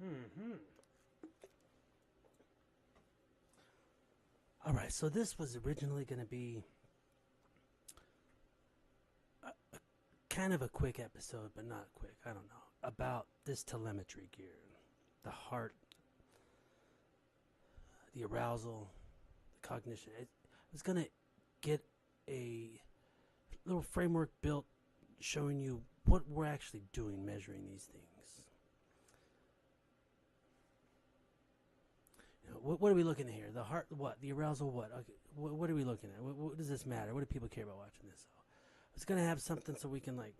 Hmm. All right, so this was originally going to be kind of a quick episode, but not quick. I don't know about this telemetry gear, the heart, the arousal, the cognition. It was going to get a little framework built showing you what we're actually doing measuring these things. What are we looking at here? The heart, what? The arousal, what? Okay, what are we looking at? What does this matter? What do people care about watching this? So it's gonna have something so we can like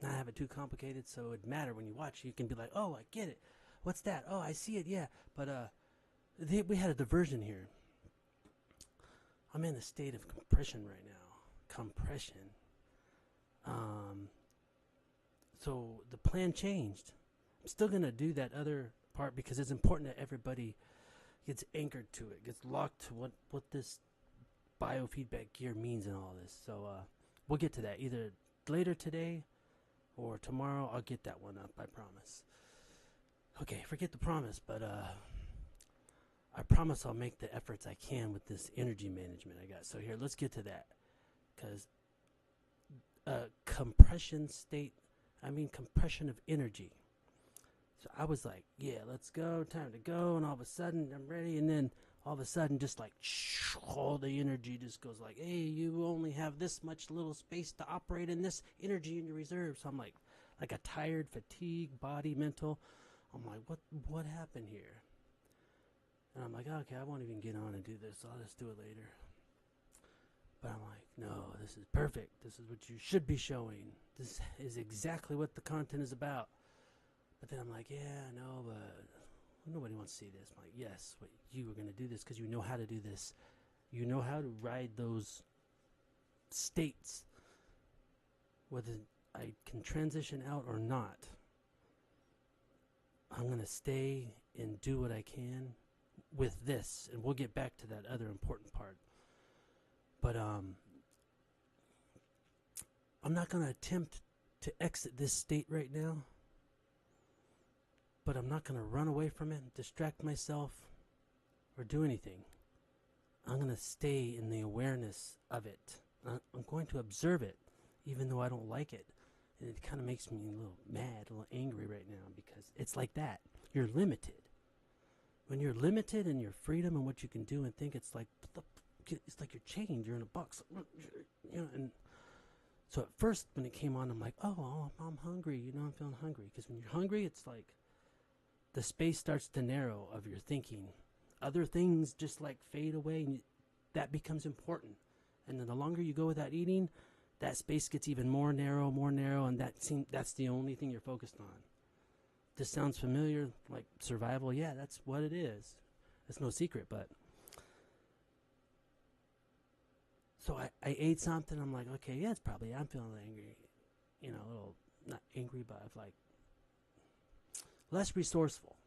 not have it too complicated. So it'd matter when you watch. You can be like, oh, I get it. What's that? Oh, I see it. Yeah, but we had a diversion here. I'm in a state of compression right now. Compression. Um, so the plan changed. I'm still gonna do that other part because it's important that everybody gets anchored to it, gets locked to what this biofeedback gear means and all this. So we'll get to that either later today or tomorrow. I'll get that one up, I promise. Okay, forget the promise, but I promise I'll make the efforts I can with this energy management I got. So here, let's get to that. Because compression state, I mean compression of energy. So I was like, yeah, let's go, time to go. And all of a sudden, I'm ready. And then all of a sudden, just like, all the energy just goes like, hey, you only have this much little space to operate in this energy in your reserve. So I'm like a tired, fatigued body, mental. I'm like, what happened here? And I'm like, okay, I won't even get on and do this. I'll just do it later. But I'm like, no, this is perfect. This is what you should be showing. This is exactly what the content is about. But then I'm like, yeah, no, but nobody wants to see this. I'm like, yes, but you are going to do this because you know how to do this. You know how to ride those states, whether I can transition out or not. I'm going to stay and do what I can with this, and we'll get back to that other important part. But I'm not going to attempt to exit this state right now. But I'm not going to run away from it, distract myself, or do anything. I'm going to stay in the awareness of it. I'm going to observe it, even though I don't like it. And it kind of makes me a little mad, a little angry right now because it's like that. You're limited. When you're limited in your freedom and what you can do and think, it's like you're chained. You're in a box, you know. And so at first, when it came on, I'm like, oh, I'm hungry. You know, I'm feeling hungry because when you're hungry, it's like the space starts to narrow of your thinking. Other things just like fade away, and that becomes important. And then the longer you go without eating, that space gets even more narrow, and that's the only thing you're focused on. This sounds familiar, like survival. Yeah, that's what it is. It's no secret, but so I ate something. I'm like, okay, yeah, it's probably I'm feeling angry, a little not angry, but like less resourceful.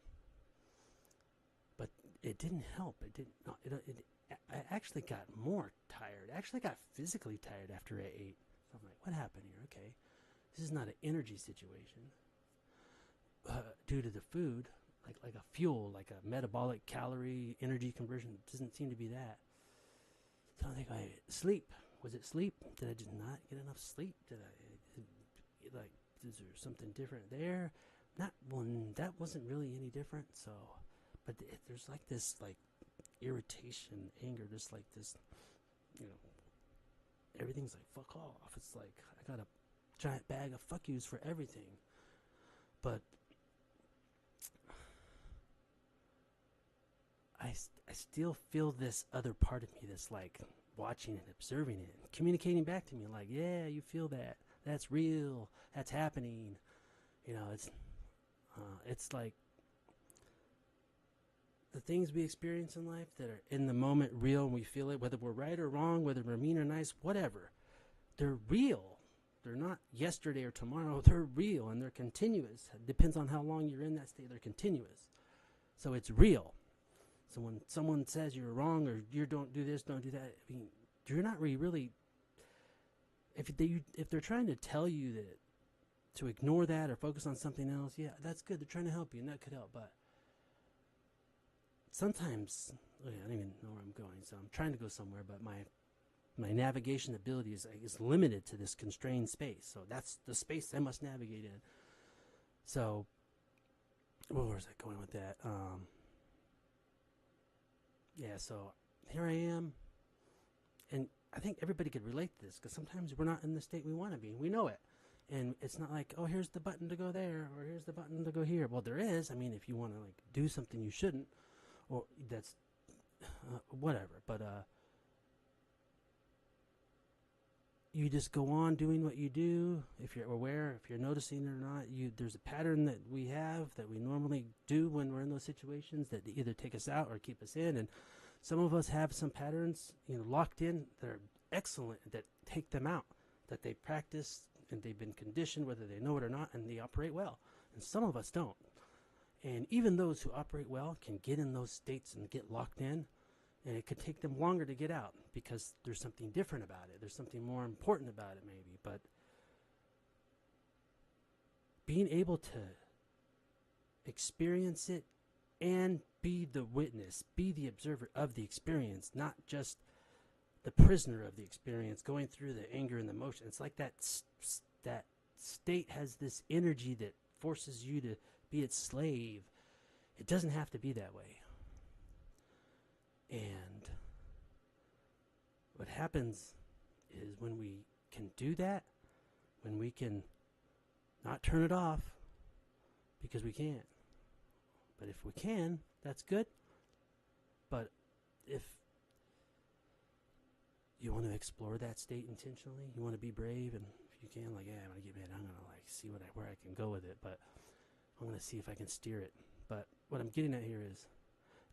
But it didn't help. It didn't. No, I actually got more tired. I actually got physically tired after I ate. So I'm like, what happened here? Okay, this is not an energy situation due to the food, like a fuel, like a metabolic calorie energy conversion. It doesn't seem to be that. So I think sleep. Was it sleep? Did I just not get enough sleep? Is there something different there? Not one. That wasn't really any different. So, but there's like this like irritation, anger, just like this, you know, everything's like fuck off. It's like I got a giant bag of fuck yous for everything. But I still feel this other part of me that's like watching and observing it and communicating back to me like, yeah, you feel that. That's real. That's happening. It's like the things we experience in life that are in the moment real and we feel it, whether we're right or wrong, whether we're mean or nice, whatever. They're real. They're not yesterday or tomorrow. They're real and they're continuous. It depends on how long you're in that state. They're continuous. So it's real. So when someone says you're wrong or you don't do this, don't do that, I mean, you're not really. If they're trying to tell you that to ignore that or focus on something else, yeah, that's good. They're trying to help you, and that could help. But sometimes I don't even know where I'm going, so I'm trying to go somewhere, but my navigation ability is limited to this constrained space. So that's the space I must navigate in. So, where was I going with that? Yeah, so here I am, and I think everybody could relate to this because sometimes we're not in the state we want to be, and we know it. And it's not like, oh, here's the button to go there, or here's the button to go here. Well, there is. I mean, if you want to like do something you shouldn't, or that's whatever. But you just go on doing what you do. If you're aware, if you're noticing it or not, there's a pattern that we have that we normally do when we're in those situations that either take us out or keep us in. And some of us have some patterns, locked in that are excellent, that take them out, that they practice and they've been conditioned, whether they know it or not, and they operate well. And some of us don't. And even those who operate well can get in those states and get locked in, and it could take them longer to get out because there's something different about it. There's something more important about it, maybe. But being able to experience it and be the witness, be the observer of the experience, not just the prisoner of the experience, going through the anger and the emotion. It's like that state has this energy that forces you to be its slave. It doesn't have to be that way. And what happens is when we can do that, when we can not turn it off, because we can't. But if we can, that's good. But if you want to explore that state intentionally, you want to be brave, and if you can, like, yeah, I'm gonna like see where I can go with it, but I'm gonna see if I can steer it. But what I'm getting at here is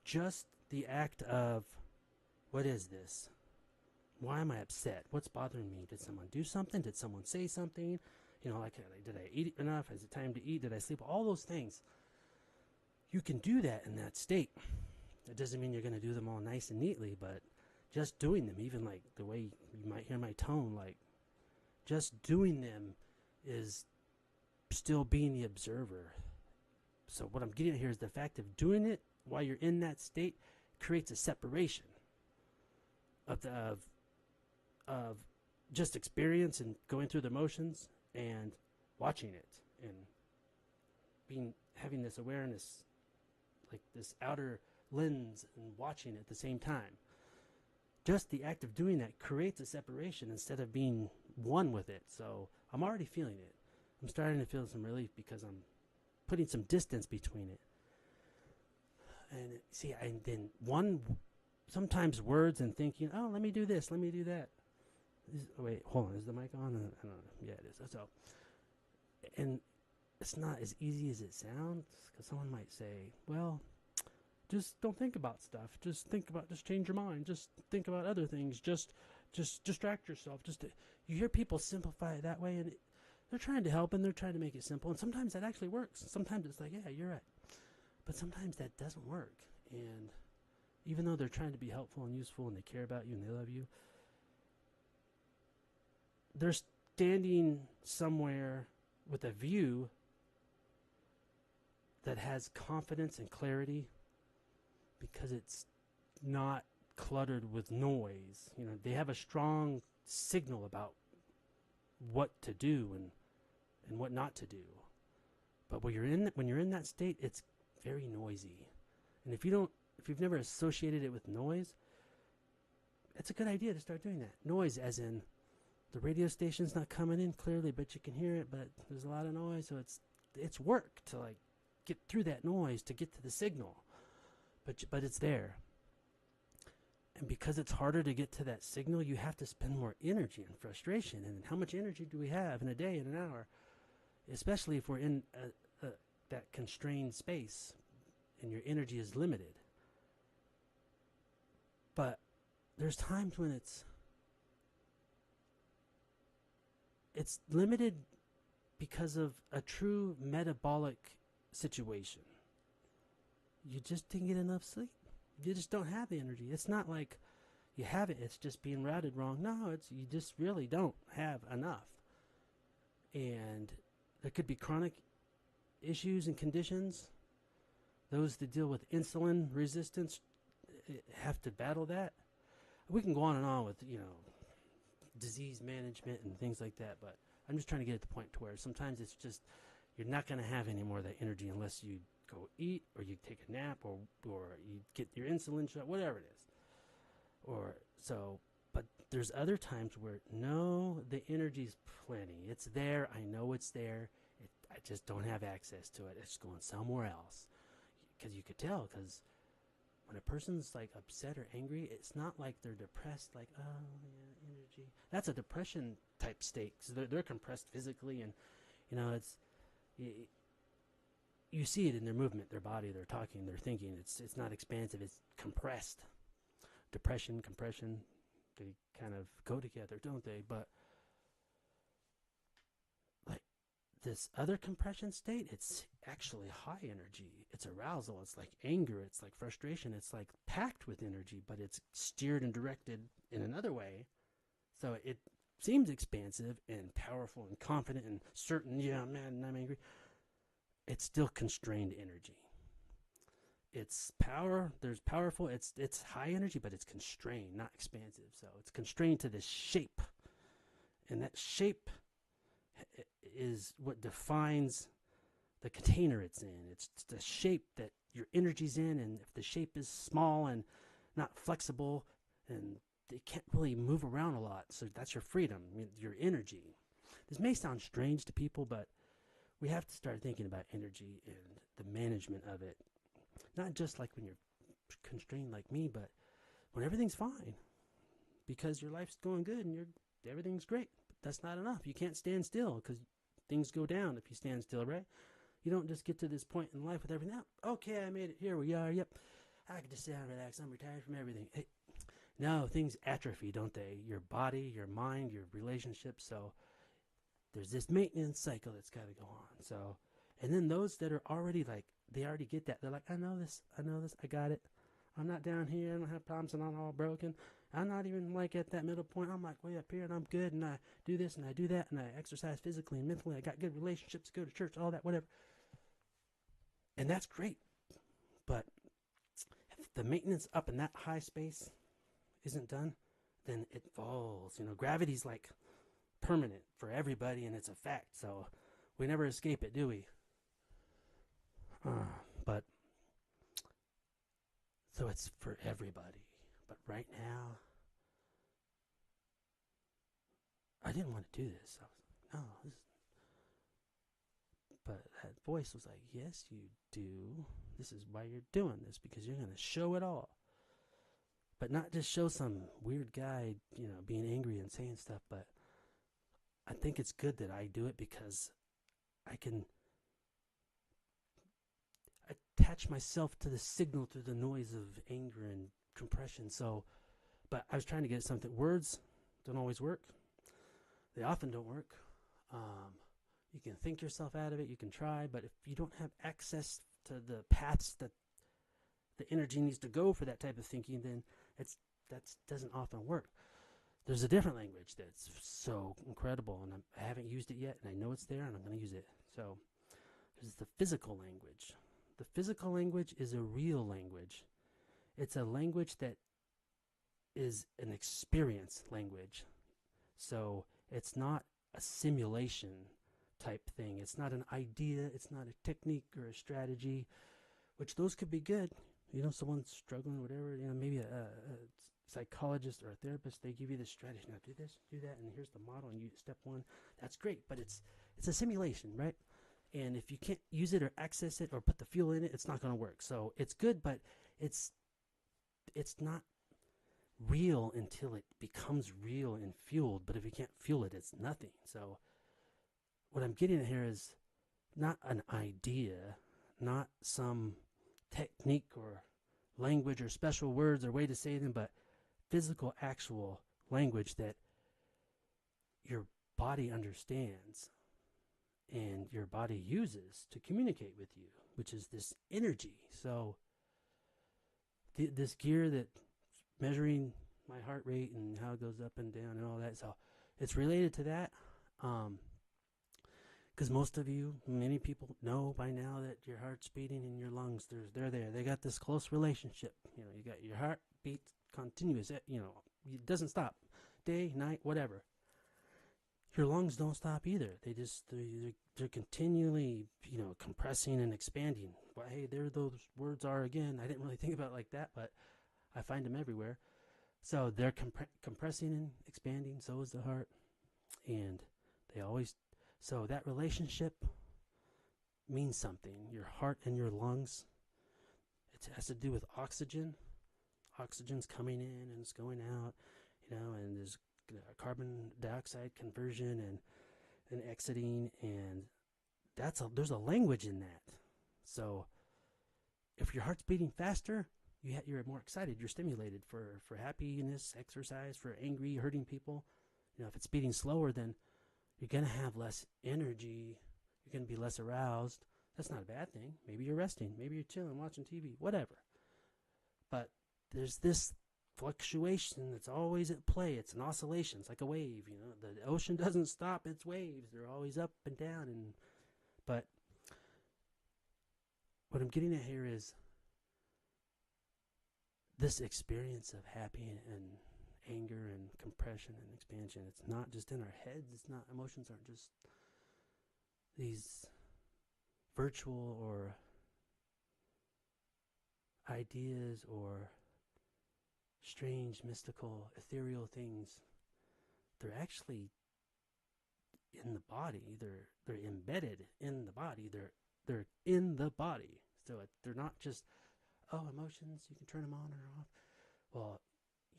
just the act of, what is this? Why am I upset? What's bothering me? Did someone do something? Did someone say something? Like, did I eat enough? Is it time to eat? Did I sleep? All those things. You can do that in that state. That doesn't mean you're going to do them all nice and neatly, but just doing them, even like the way you might hear my tone, like just doing them is still being the observer. So what I'm getting at here is the fact of doing it while you're in that state creates a separation of just experience and going through the motions and watching it and having this awareness, like this outer lens, and watching at the same time. Just the act of doing that creates a separation instead of being one with it. So I'm already feeling it. I'm starting to feel some relief because I'm putting some distance between it. And see, and then sometimes words and thinking, oh, let me do this, let me do that. Wait, hold on, is the mic on? I don't know. Yeah, it is. So, and it's not as easy as it sounds, because someone might say, well, just don't think about stuff. Just change your mind. Just think about other things. Just distract yourself. You hear people simplify it that way, and they're trying to help, and they're trying to make it simple. And sometimes that actually works. Sometimes it's like, yeah, you're right. But sometimes that doesn't work. And even though they're trying to be helpful and useful, and they care about you and they love you, they're standing somewhere with a view that has confidence and clarity, because it's not cluttered with noise. They have a strong signal about what to do and what not to do. But when you're in that state, it's very noisy. And if you've never associated it with noise, it's a good idea to start doing that. Noise as in the radio station's not coming in clearly, but you can hear it, but there's a lot of noise, so it's work to like get through that noise to get to the signal. But it's there. And because it's harder to get to that signal, you have to spend more energy and frustration. And how much energy do we have in a day, in an hour? Especially if we're in that constrained space and your energy is limited. But there's times when it's limited because of a true metabolic situation. You just didn't get enough sleep. You just don't have the energy. It's not like you have it, it's just being routed wrong. No, you just really don't have enough. And there could be chronic issues and conditions those that deal with insulin resistance have to battle that. We can go on with, disease management and things like that, but I'm just trying to get at the point to where sometimes it's just you're not going to have any more of that energy unless you go eat or you take a nap or you get your insulin shot, whatever it is. Or so, but there's other times where no, the energy's plenty. It's there. I know it's there. I just don't have access to it. It's going somewhere else. Because you could tell, because when a person's like upset or angry, it's not like they're depressed, like, oh, yeah, energy. That's a depression type state. Because they're compressed physically, and, it's, you see it in their movement, their body, their talking, their thinking. It's not expansive, it's compressed. Depression, compression, they kind of go together, don't they? But like this other compression state, it's actually high energy. It's arousal. It's like anger. It's like frustration. It's like packed with energy, but it's steered and directed in another way. So it seems expansive and powerful and confident and certain. Yeah, man, I'm angry. It's still constrained energy. It's power. There's powerful. It's high energy, but it's constrained, not expansive. So it's constrained to this shape, and that shape is what defines the container it's in. It's the shape that your energy's in, and if the shape is small and not flexible, and it can't really move around a lot, so that's your freedom, your energy. This may sound strange to people, but we have to start thinking about energy and the management of it. Not just like when you're constrained like me, but when everything's fine, because your life's going good and everything's great. But that's not enough. You can't stand still because things go down if you stand still, right? You don't just get to this point in life with everything out. Okay, I made it. Here we are. Yep, I can just sit down and relax. I'm retired from everything. Hey, no, things atrophy, don't they? Your body, your mind, your relationships. So there's this maintenance cycle that's got to go on. So, and then those that are already like, they already get that. They're like, I know this, I got it. I'm not down here, I don't have problems, and I'm all broken. I'm not even like at that middle point. I'm like way up here, and I'm good, and I do this, and I do that, and I exercise physically and mentally. I got good relationships, go to church, all that, whatever. And that's great. But if the maintenance up in that high space isn't done, then it falls. Gravity's like permanent for everybody, and it's a fact. So we never escape it, do we? But so it's for everybody. But right now, I didn't want to do this. I was like, no. But that voice was like, yes, you do. This is why you're doing this, because you're going to show it all. But not just show some weird guy, being angry and saying stuff, but I think it's good that I do it because I can attach myself to the signal through the noise of anger and compression. So, but I was trying to get something. Words don't always work. They often don't work. You can think yourself out of it. You can try, but if you don't have access to the paths that the energy needs to go for that type of thinking, then that doesn't often work. There's a different language that's so incredible, and I haven't used it yet, and I know it's there, and I'm going to use it. So there's the physical language. The physical language is a real language. It's a language that is an experience language. So it's not a simulation type thing. It's not an idea. It's not a technique or a strategy, which those could be good. Someone's struggling, whatever, maybe a psychologist or a therapist, they give you this strategy. Now do this, do that, and here's the model, and you step one. That's great, but it's a simulation, right? And if you can't use it or access it or put the fuel in it, it's not going to work. So it's good, but it's not real until it becomes real and fueled. But if you can't fuel it, it's nothing. So what I'm getting at here is not an idea, not some technique or language or special words or way to say them, but physical, actual language that your body understands and your body uses to communicate with you, which is this energy. So this gear that measuring my heart rate and how it goes up and down and all that, so it's related to that. Because most of you, many people know by now that your heart's beating in your lungs. They're there. They got this close relationship. You got your heart beats continuous. It doesn't stop, day, night, whatever. Your lungs don't stop either. They're continually, compressing and expanding. Well, hey, there those words are again. I didn't really think about it like that, but I find them everywhere. So they're compressing and expanding. So is the heart, and they always. So that relationship means something. Your heart and your lungs. It has to do with oxygen. Oxygen's coming in and it's going out, and there's carbon dioxide conversion and exiting, and there's a language in that. So if your heart's beating faster, you're more excited, you're stimulated for happiness, exercise, for angry, hurting people. If it's beating slower, then you're going to have less energy, you're going to be less aroused. That's not a bad thing. Maybe you're resting, maybe you're chilling, watching TV, whatever. But there's this fluctuation that's always at play. It's an oscillation. It's like a wave. The ocean doesn't stop its waves. They're always up and down. But what I'm getting at here is this experience of happy and anger and compression and expansion. It's not just in our heads. It's not, emotions aren't just these virtual or ideas or strange, mystical, ethereal things. They're actually in the body. They're embedded in the body. They're in the body. So they're not just, emotions, you can turn them on or off. Well,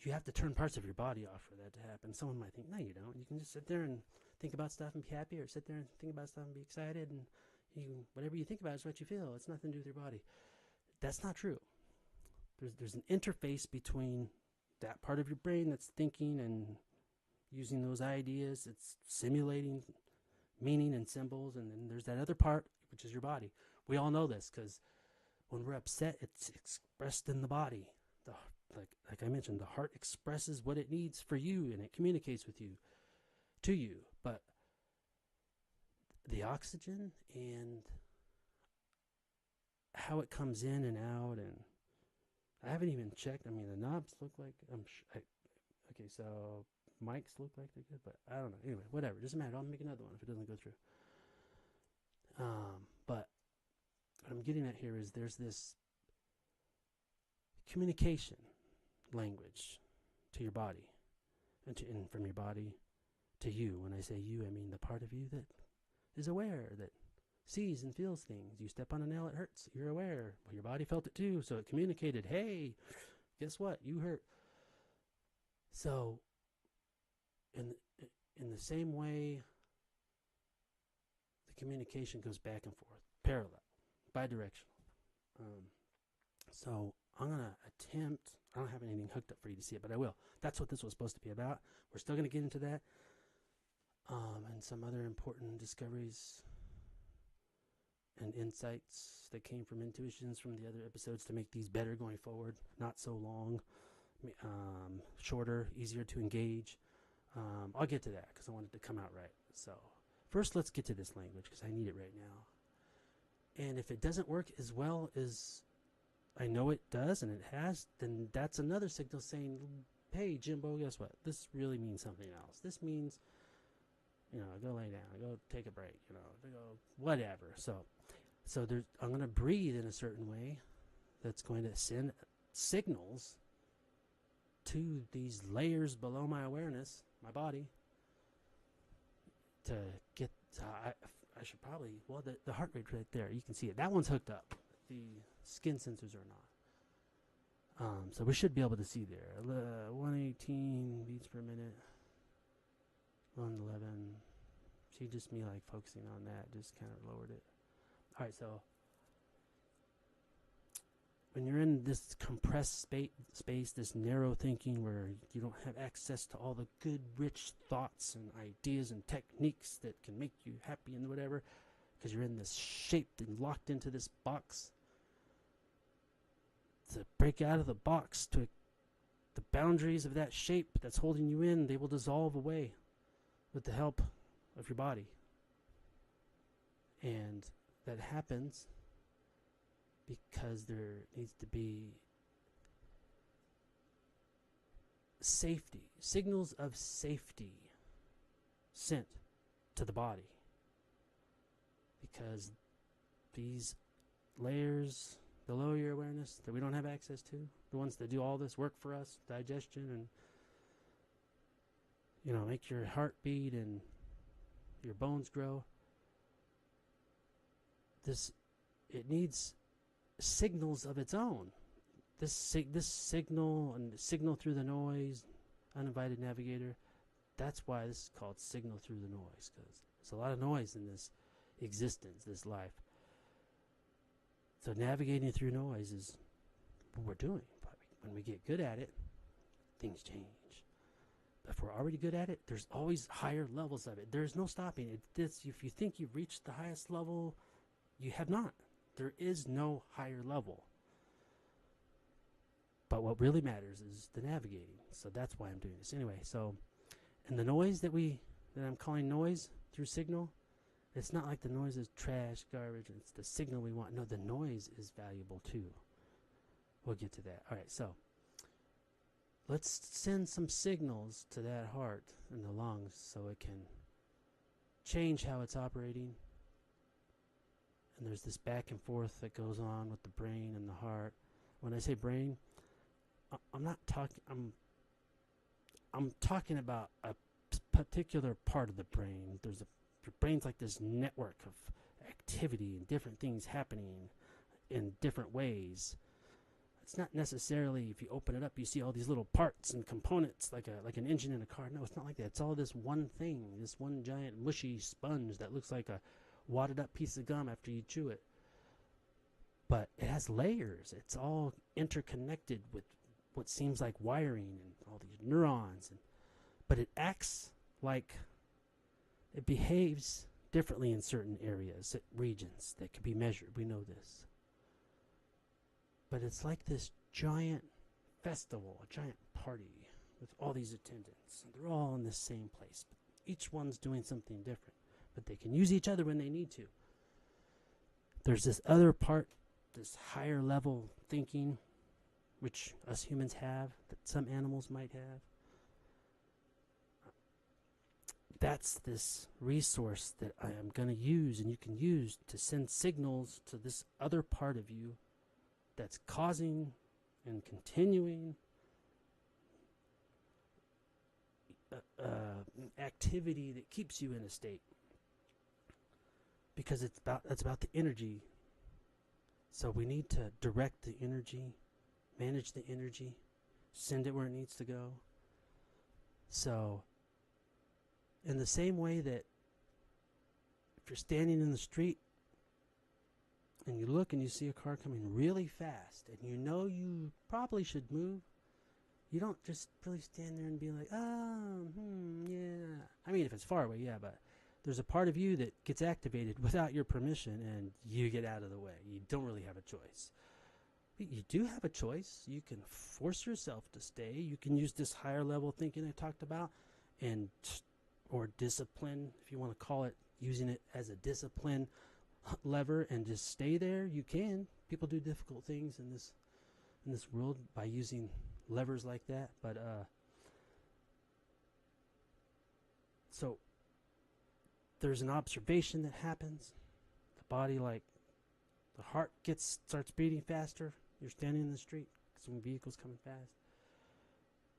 you have to turn parts of your body off for that to happen. Someone might think, no, you don't. You can just sit there and think about stuff and be happy, or sit there and think about stuff and be excited, and whatever you think about is what you feel. It's nothing to do with your body. That's not true. There's an interface between that part of your brain that's thinking and using those ideas. It's simulating meaning and symbols, and then there's that other part, which is your body. We all know this because when we're upset, it's expressed in the body. Like I mentioned, the heart expresses what it needs for you, and it communicates with you, to you. But the oxygen and how it comes in and out, and I haven't even checked. I mean, the knobs look like okay, so mics look like they're good, but I don't know. Anyway, whatever. Doesn't matter. I'll make another one if it doesn't go through. But what I'm getting at here is there's this communication language to your body, and from your body to you. When I say you, I mean the part of you that is aware, that sees and feels things. You step on a nail, it hurts. You're aware. Well, your body felt it too, so it communicated, hey, guess what? You hurt. So, in the same way, the communication goes back and forth, parallel, bidirectional. So I'm going to attempt, I don't have anything hooked up for you to see it, but I will. That's what this was supposed to be about. We're still going to get into that. And some other important discoveries and insights that came from intuitions from the other episodes to make these better going forward. Not so long, shorter, easier to engage. I'll get to that because I want it to come out right. So first, let's get to this language because I need it right now. And if it doesn't work as well as I know it does, and it has, then that's another signal saying, hey, Jimbo, guess what? This really means something else. This means, go lay down, go take a break, go whatever. So I'm going to breathe in a certain way that's going to send signals to these layers below my awareness, my body, to get, I should probably, the heart rate right there, you can see it. That one's hooked up. The skin sensors are not. So we should be able to see there. 118 beats per minute. 111. See, just me like focusing on that, just kind of lowered it. All right, so when you're in this compressed space, this narrow thinking where you don't have access to all the good, rich thoughts and ideas and techniques that can make you happy and whatever, because you're in this shaped and locked into this box, to break out of the box to the boundaries of that shape that's holding you in, they will dissolve away with the help of your body. And that happens because there needs to be safety, signals of safety sent to the body. Because these layers below your awareness that we don't have access to, the ones that do all this work for us, digestion and, make your heart beat and your bones grow, it needs signals of its own. This signal and signal through the noise, uninvited navigator, that's why this is called signal through the noise, because there's a lot of noise in this existence, this life. So navigating through noise is what we're doing. But when we get good at it, things change. But if we're already good at it, there's always higher levels of it. There's no stopping it. If you think you've reached the highest level, you have not. There is no higher level. But what really matters is the navigating. So that's why I'm doing this. Anyway, and the noise that I'm calling noise through signal, it's not like the noise is trash, garbage, it's the signal we want. No, the noise is valuable too. We'll get to that. All right, so let's send some signals to that heart and the lungs so it can change how it's operating. And there's this back and forth that goes on with the brain and the heart. When I say brain, I'm talking about a particular part of the brain. Your brain's like this network of activity and different things happening in different ways. It's not necessarily, if you open it up, you see all these little parts and components like an engine in a car. No, it's not like that. It's all this one thing, this one giant mushy sponge that looks like a wadded up piece of gum after you chew it. But it has layers. It's all interconnected with what seems like wiring and all these neurons. But it acts like it behaves differently in certain areas, regions that can be measured. We know this. But it's like this giant festival, a giant party with all these attendants. And they're all in the same place. But each one's doing something different. But they can use each other when they need to. There's this other part, this higher level thinking, which us humans have, that some animals might have. That's this resource that I am going to use and you can use to send signals to this other part of you that's causing and continuing activity that keeps you in a state. Because that's about the energy. So we need to direct the energy, manage the energy, send it where it needs to go. So in the same way that if you're standing in the street and you look and you see a car coming really fast and you know you probably should move, you don't just really stand there and be like, yeah. I mean, if it's far away, yeah, but there's a part of you that gets activated without your permission and you get out of the way. You don't really have a choice. You do have a choice. You can force yourself to stay. You can use this higher level thinking I talked about or discipline, if you want to call it, using it as a discipline lever and just stay there. You can. People do difficult things in this world by using levers like that. But so there's an observation that happens. The body, like the heart starts beating faster. You're standing in the street, some vehicles coming fast.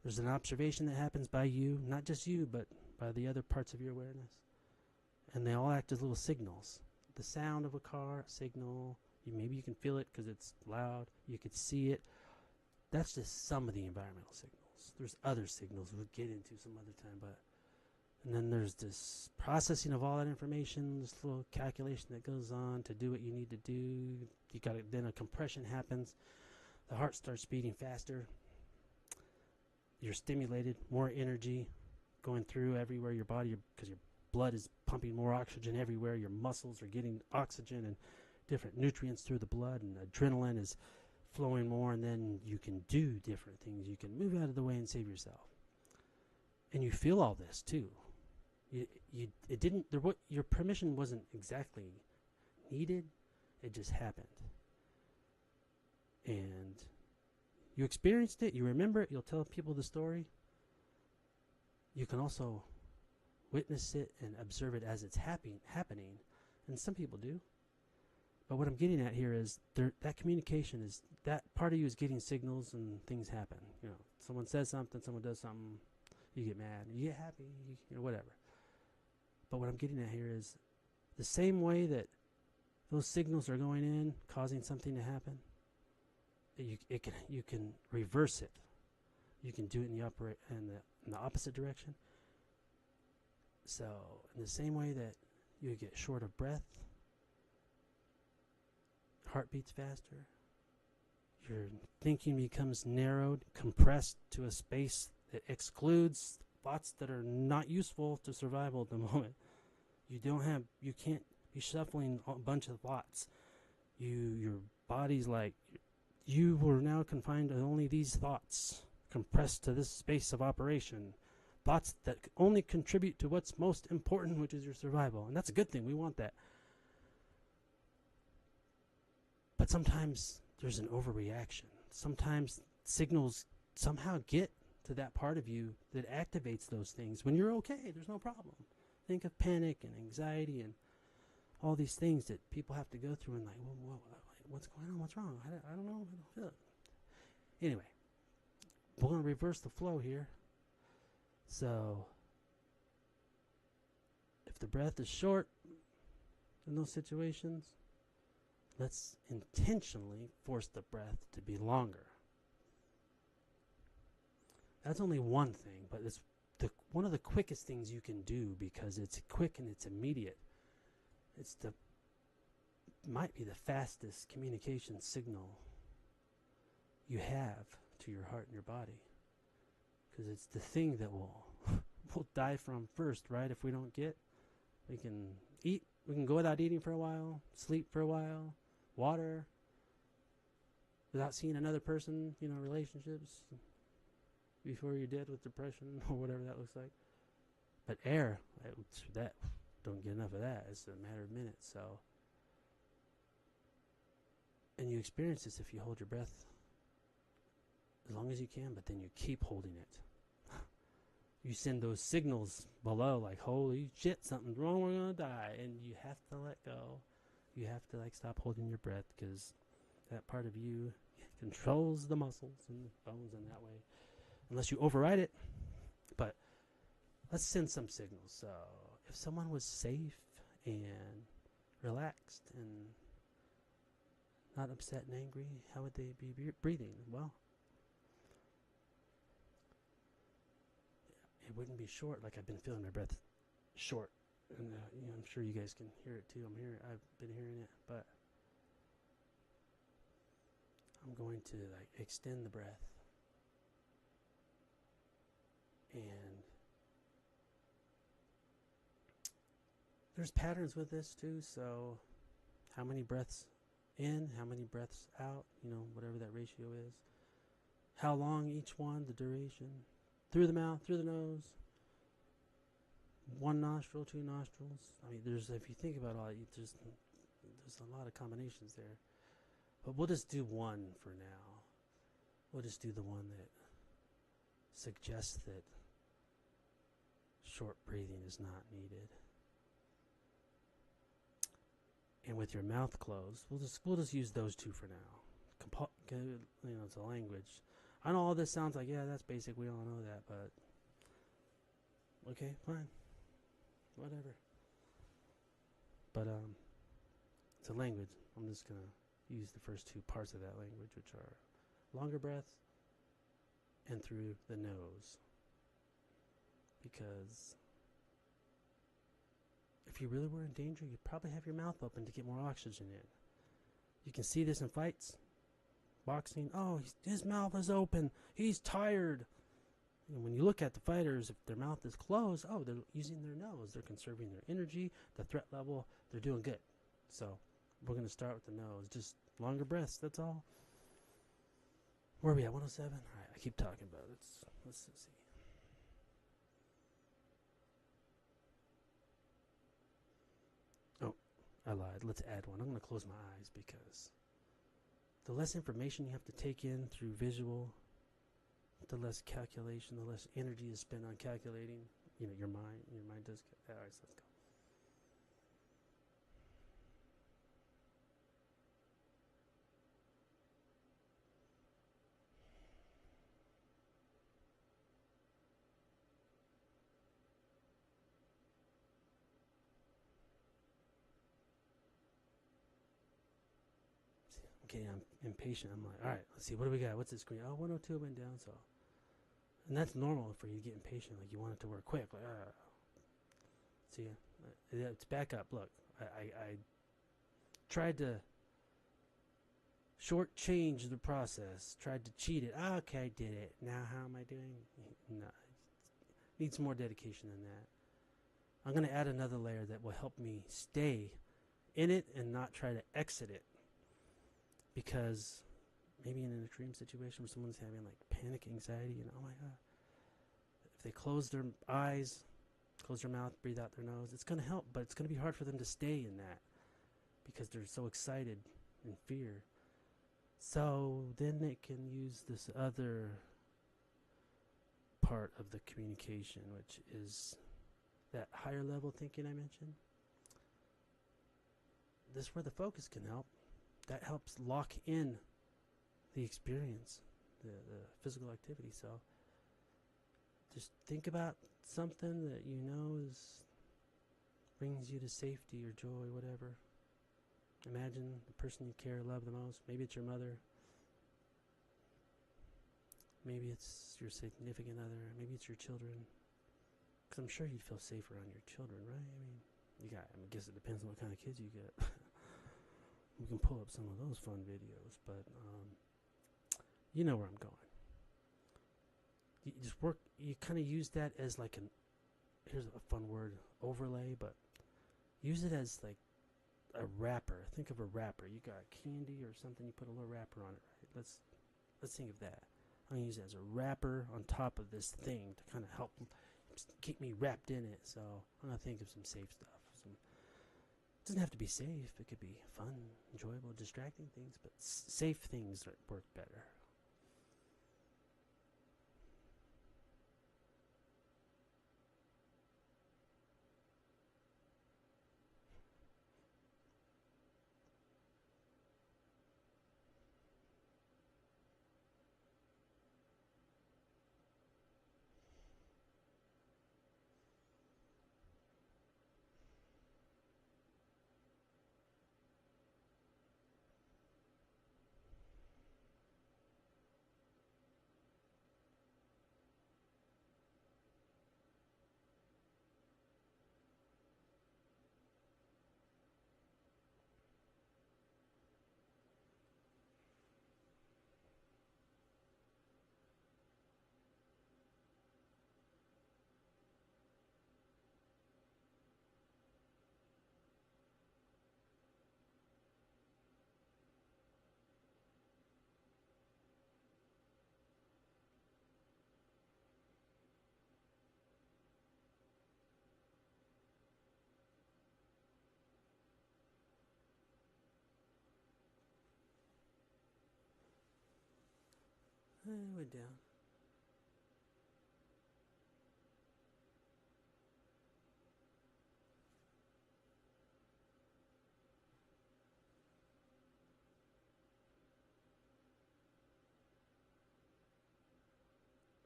There's an observation that happens by you, not just you, but by the other parts of your awareness. And they all act as little signals. The sound of a car, a signal. Maybe you can feel it because it's loud. You could see it. That's just some of the environmental signals. There's other signals we'll get into some other time, and then there's this processing of all that information, this little calculation that goes on to do what you need to do. Then a compression happens. The heart starts beating faster. You're stimulated, more energy going through everywhere your body because your blood is pumping more oxygen everywhere. Your muscles are getting oxygen and different nutrients through the blood, and adrenaline is flowing more, and then you can do different things. You can move out of the way and save yourself. And you feel all this too. Your permission wasn't exactly needed. It just happened. And you experienced it. You remember it. You'll tell people the story. You can also witness it and observe it as it's happening. And some people do. But what I'm getting at here is that communication is, that part of you is getting signals and things happen. You know, someone says something, someone does something, you get mad, you get happy, you know, whatever. But what I'm getting at here is the same way that those signals are going in, causing something to happen, you can reverse it. You can do it in the opposite direction. So in the same way that you get short of breath, heart beats faster, your thinking becomes narrowed, compressed to a space that excludes thoughts that are not useful to survival at the moment. You can't be shuffling a bunch of thoughts. Your body's like, you were now confined to only these thoughts, compressed to this space of operation. Thoughts that only contribute to what's most important, which is your survival. And that's a good thing. We want that. But sometimes there's an overreaction. Sometimes signals somehow get to that part of you that activates those things. When you're okay, there's no problem. Think of panic and anxiety and all these things that people have to go through and like, well, what's going on? What's wrong? I don't know. I don't feel it. Anyway, we're going to reverse the flow here. So, if the breath is short in those situations, let's intentionally force the breath to be longer. That's only one thing, but it's one of the quickest things you can do because it's quick and it's immediate. Might be the fastest communication signal you have to your heart and your body, because it's the thing that we'll die from first, right? If we don't get, we can eat, we can go without eating for a while, sleep for a while, water, without seeing another person, relationships, before you're dead with depression or whatever that looks like. But air, that don't get enough of that. It's a matter of minutes. So, and you experience this if you hold your breath as long as you can, but then you keep holding it. You send those signals below, like, holy shit, something's wrong, we're gonna die, and you have to let go. You have to stop holding your breath, because that part of you controls the muscles and the bones in that way, unless you override it. But let's send some signals. So if someone was safe and relaxed and not upset and angry, how would they be breathing? Well, it wouldn't be short. Like, I've been feeling my breath short, and I'm sure you guys can hear it too. I've been hearing it, but I'm going to extend the breath, and there's patterns with this too. So how many breaths in, how many breaths out, whatever that ratio is, how long each one, the duration, through the mouth, through the nose, one nostril, two nostrils. I mean, if you think about all that, there's a lot of combinations there. But we'll just do one for now. We'll just do the one that suggests that short breathing is not needed. And with your mouth closed, we'll just use those two for now. It's a language. I know all this sounds like, yeah, that's basic, we all know that, but okay, fine, whatever. But it's a language. I'm just gonna use the first two parts of that language, which are longer breath and through the nose, because if you really were in danger, you'd probably have your mouth open to get more oxygen in. You can see this in fights, boxing. Oh, his mouth is open. He's tired. And when you look at the fighters, if their mouth is closed, they're using their nose. They're conserving their energy, the threat level. They're doing good. So we're going to start with the nose. Just longer breaths, that's all. Where are we at, 107? All right, I keep talking about it. Let's see. I lied. Let's add one. I'm going to close my eyes because the less information you have to take in through visual, the less calculation, the less energy is spent on calculating. You know, your mind does. All right, so let's go. Okay, I'm impatient. I'm like, all right, let's see, what do we got? What's the screen? Oh, 102 went down, so. And that's normal for you to get impatient. Like, you want it to work quick. Like, see, it's back up. Look, I tried to shortchange the process, tried to cheat it. Oh, okay, I did it. Now, how am I doing? No, it needs more dedication than that. I'm going to add another layer that will help me stay in it and not try to exit it. Because maybe in an extreme situation where someone's having like panic anxiety and oh my god, if they close their eyes, close their mouth, breathe out their nose, it's going to help, but it's going to be hard for them to stay in that because they're so excited in fear. So then they can use this other part of the communication, which is that higher level thinking I mentioned. This is where the focus can help. That helps lock in the experience, the physical activity. So just think about something that you know brings you to safety or joy, whatever. Imagine the person you care, love the most. Maybe it's your mother. Maybe it's your significant other. Maybe it's your children. Because I'm sure you'd feel safer around your children, right? I guess it depends on what kind of kids you get. We can pull up some of those fun videos, but you know where I'm going. You just work. You kind of use that as like here's a fun word, overlay, but use it as like a wrapper. Think of a wrapper. You got candy or something. You put a little wrapper on it, right? Let's think of that. I'm gonna use it as a wrapper on top of this thing to kind of help keep me wrapped in it. So I'm gonna think of some safe stuff. It doesn't have to be safe. It could be fun, enjoyable, distracting things, but safe things work better. We're down.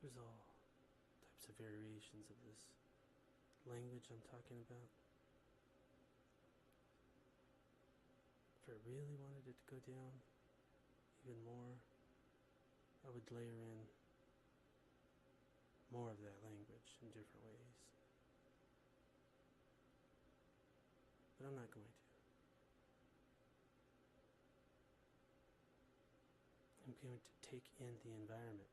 There's all types of variations of this language I'm talking about. If I really wanted it to go down even more, I would layer in more of that language in different ways. But I'm not going to. I'm going to take in the environment.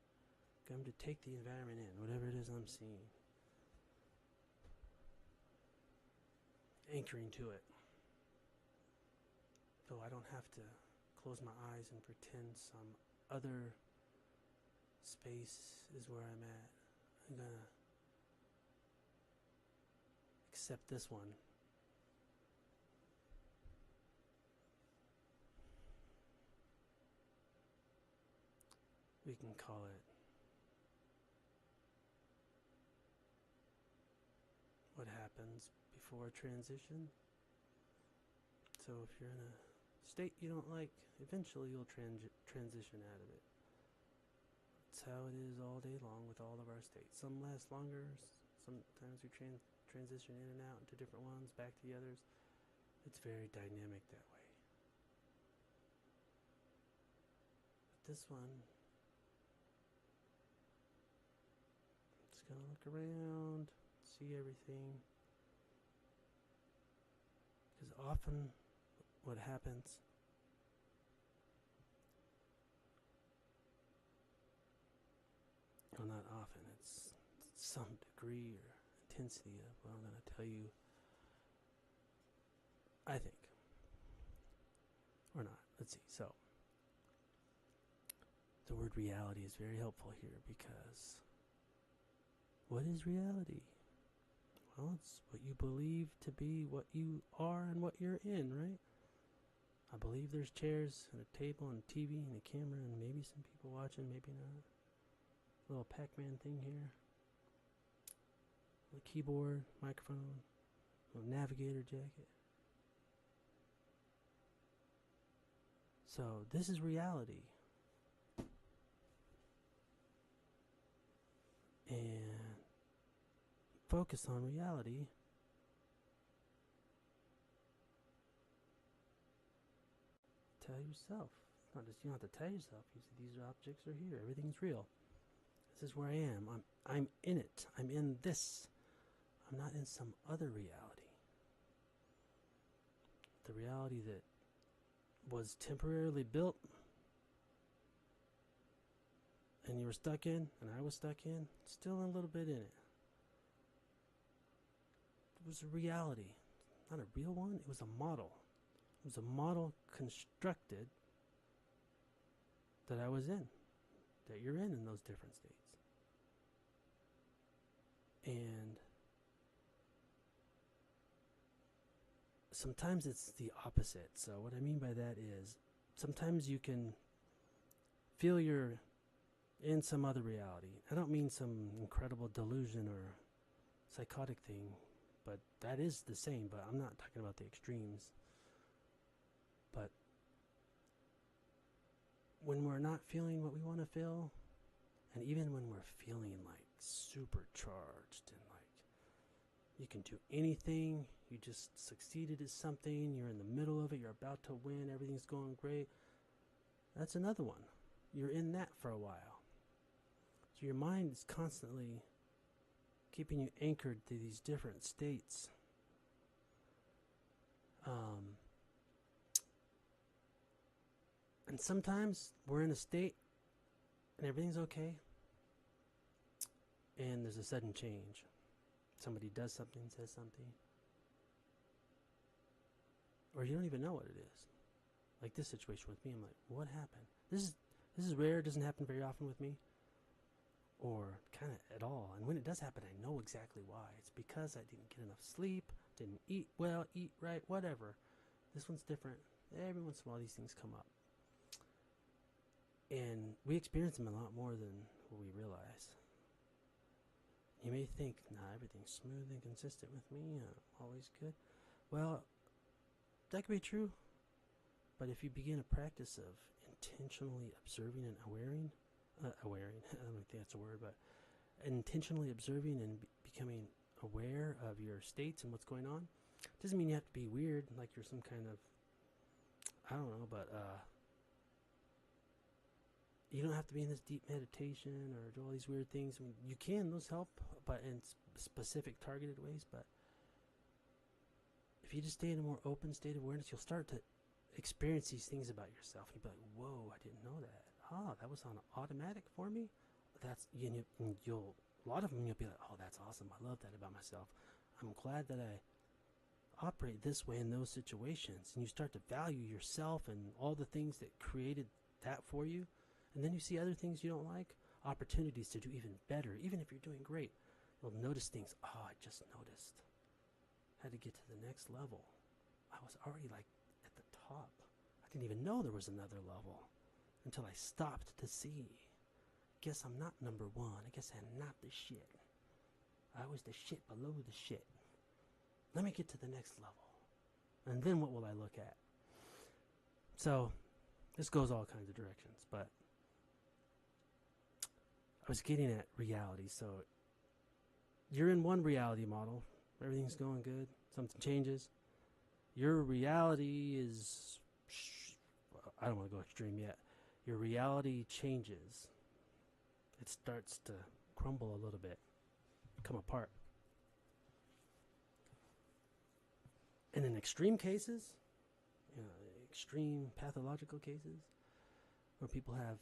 I'm going to take the environment in, whatever it is I'm seeing. Anchoring to it. So I don't have to close my eyes and pretend some other space is where I'm at. I'm going to accept this one. we can call it what happens before a transition. So if you're in a state you don't like, eventually you'll transition out of it. That's how it is all day long with all of our states. Some last longer, sometimes we transition in and out into different ones, back to the others. It's very dynamic that way. But this one, just gonna look around, see everything. Because often what happens, well, not often, it's some degree or intensity of what I'm going to tell you, I think. Or not. Let's see. So, the word reality is very helpful here because what is reality? Well, it's what you believe to be what you are and what you're in, right? I believe there's chairs and a table and a TV and a camera and maybe some people watching, maybe not. A little Pac-Man thing here. A keyboard, microphone, a navigator jacket. So this is reality. And focus on reality. Tell yourself. It's not just, you don't have to tell yourself. You see, these objects are here. Everything's real. This is where I am. I'm in it. I'm in this. I'm not in some other reality. The reality that was temporarily built and you were stuck in, and I was stuck in, still a little bit in it. It was a reality, not a real one. It was a model. It was a model constructed that I was in, that you're in those different states. And sometimes it's the opposite. So what I mean by that is sometimes you can feel you're in some other reality. I don't mean some incredible delusion or psychotic thing, but that is the same, but I'm not talking about the extremes. But when we're not feeling what we want to feel, and even when we're feeling like supercharged and like you can do anything, you just succeeded at something, you're in the middle of it, you're about to win, everything's going great, that's another one. You're in that for a while. So your mind is constantly keeping you anchored to these different states. And sometimes we're in a state and everything's okay, and there's a sudden change. Somebody does something, says something, or you don't even know what it is. Like this situation with me, I'm like, what happened? This is rare. It doesn't happen very often with me, or kind of at all. And when it does happen, I know exactly why. It's because I didn't get enough sleep, didn't eat well, eat right, whatever. This one's different. Every once in a while, these things come up, and we experience them a lot more than what we realize. You may think, nah, everything's smooth and consistent with me, always good. Well, that could be true, but if you begin a practice of intentionally observing and awareing, I don't think that's a word, but intentionally observing and becoming aware of your states and what's going on, doesn't mean you have to be weird, like you're some kind of, I don't know, but you don't have to be in this deep meditation or do all these weird things. I mean, you can, those help, but in specific targeted ways. But if you just stay in a more open state of awareness, you'll start to experience these things about yourself. You'll be like, whoa, I didn't know that. Oh, that was on automatic for me? That's, you'll, a lot of them you'll be like, oh, that's awesome. I love that about myself. I'm glad that I operate this way in those situations. And you start to value yourself and all the things that created that for you. And then you see other things you don't like, opportunities to do even better, even if you're doing great. You'll notice things, oh, I just noticed. Had to get to the next level. I was already like at the top. I didn't even know there was another level until I stopped to see. guess I'm not number one. I guess I'm not the shit. I was the shit below the shit. Let me get to the next level. And then what will I look at? So, this goes all kinds of directions, but I was getting at reality. So, you're in one reality model. Everything's going good. Something changes. Your reality is... I don't want to go extreme yet. Your reality changes. It starts to crumble a little bit. Come apart. And in extreme cases, extreme pathological cases, where people are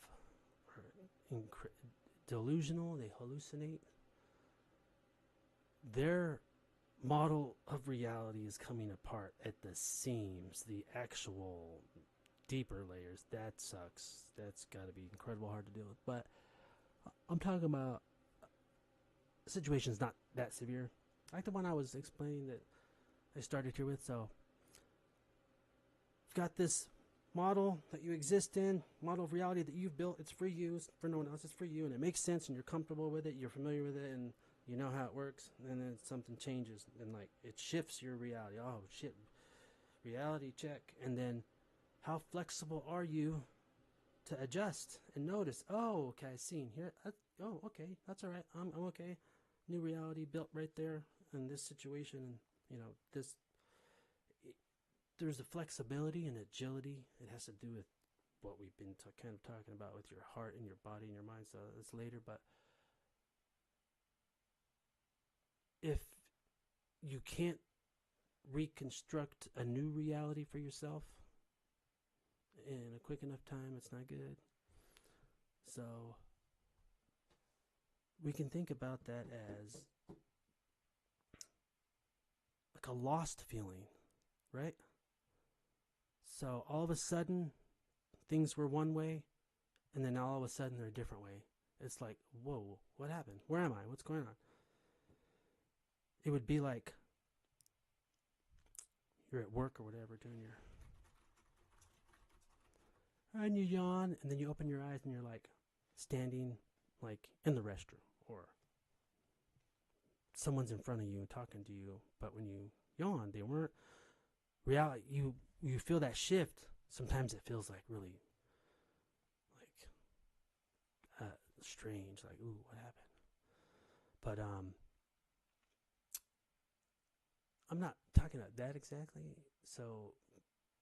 delusional, they hallucinate, their model of reality is coming apart at the seams, the actual deeper layers. That sucks. That's got to be incredible hard to deal with. But I'm talking about situations not that severe, like the one I was explaining that I started here with. So you've got this model that you exist in, model of reality that you've built. It's for you, it's for no one else. It's for you, and it makes sense, and you're comfortable with it. You're familiar with it, and you know how it works. And then something changes, and like it shifts your reality. Oh shit, reality check. And then how flexible are you to adjust and notice? Oh, okay, I seen here. Oh, okay, that's all right. I'm okay. New reality built right there in this situation, and there's a flexibility and agility. It has to do with what we've been kind of talking about with your heart and your body and your mind. So that's later. But if you can't reconstruct a new reality for yourself in a quick enough time, it's not good. So we can think about that as like a lost feeling, right? So all of a sudden, things were one way, and then all of a sudden they're a different way. It's like, whoa, what happened? Where am I? What's going on? It would be like you're at work or whatever doing and you yawn, and then you open your eyes and you're like standing like in the restroom, or someone's in front of you and talking to you, but when you yawn, they weren't. Reality, you feel that shift. Sometimes it feels like really like strange, like, ooh, what happened? But I'm not talking about that exactly. So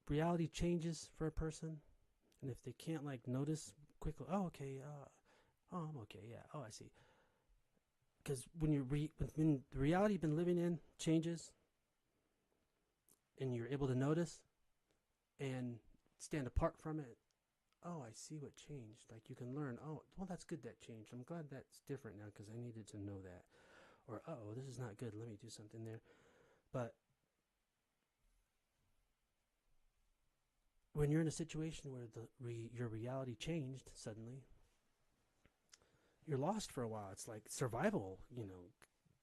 reality changes for a person, and if they can't like notice quickly, oh, okay, oh, I'm okay, yeah, oh, I see. Because when when the reality you've been living in changes, and you're able to notice and stand apart from it, oh, I see what changed. Like you can learn, oh, well, that's good that changed. I'm glad that's different now because I needed to know that. Or, oh, this is not good. Let me do something there. But when you're in a situation where your reality changed suddenly, you're lost for a while. It's like survival,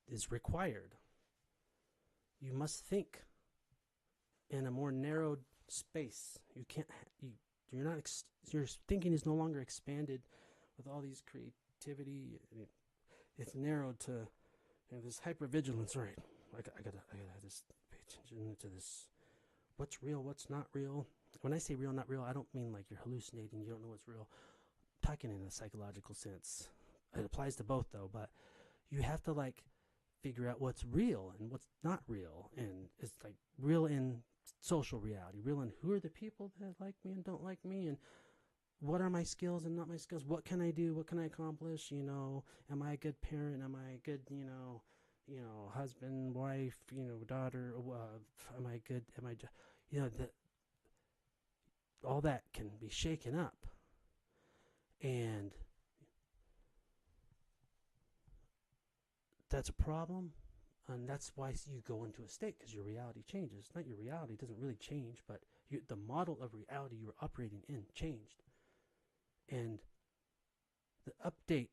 is required. You must think in a more narrowed space. You can't. You're not. Your thinking is no longer expanded with all these creativity. It's narrowed to this hypervigilance. Right. I gotta just pay attention to this. What's real? What's not real? When I say real, not real, I don't mean like you're hallucinating. You don't know what's real. I'm talking in a psychological sense. It applies to both though. But you have to like figure out what's real and what's not real, and it's like real in social reality, real in who are the people that like me and don't like me, and what are my skills and not my skills, what can I do, what can I accomplish, am I a good parent, am I a good, husband, wife, daughter, am I good, all that can be shaken up, and that's a problem. And that's why you go into a state, because your reality changes. Not your reality doesn't really change, but the model of reality you were operating in changed. And the update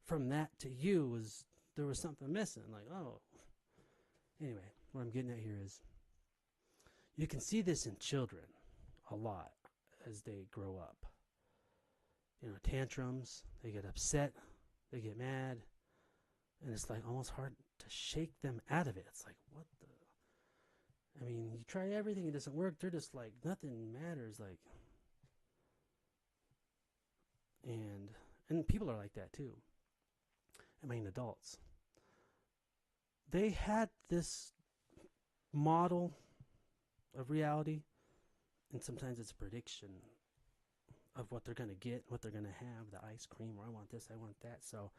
from that to you was there was something missing. Like, oh. Anyway, what I'm getting at here is you can see this in children a lot as they grow up. tantrums. They get upset. They get mad. And it's like almost hard to shake them out of it. It's like, what the? I mean, you try everything, it doesn't work. They're just like, nothing matters. Like, and people are like that too. I mean, adults. They had this model of reality, and sometimes it's a prediction of what they're going to get, what they're going to have, the ice cream, or I want this, I want that. So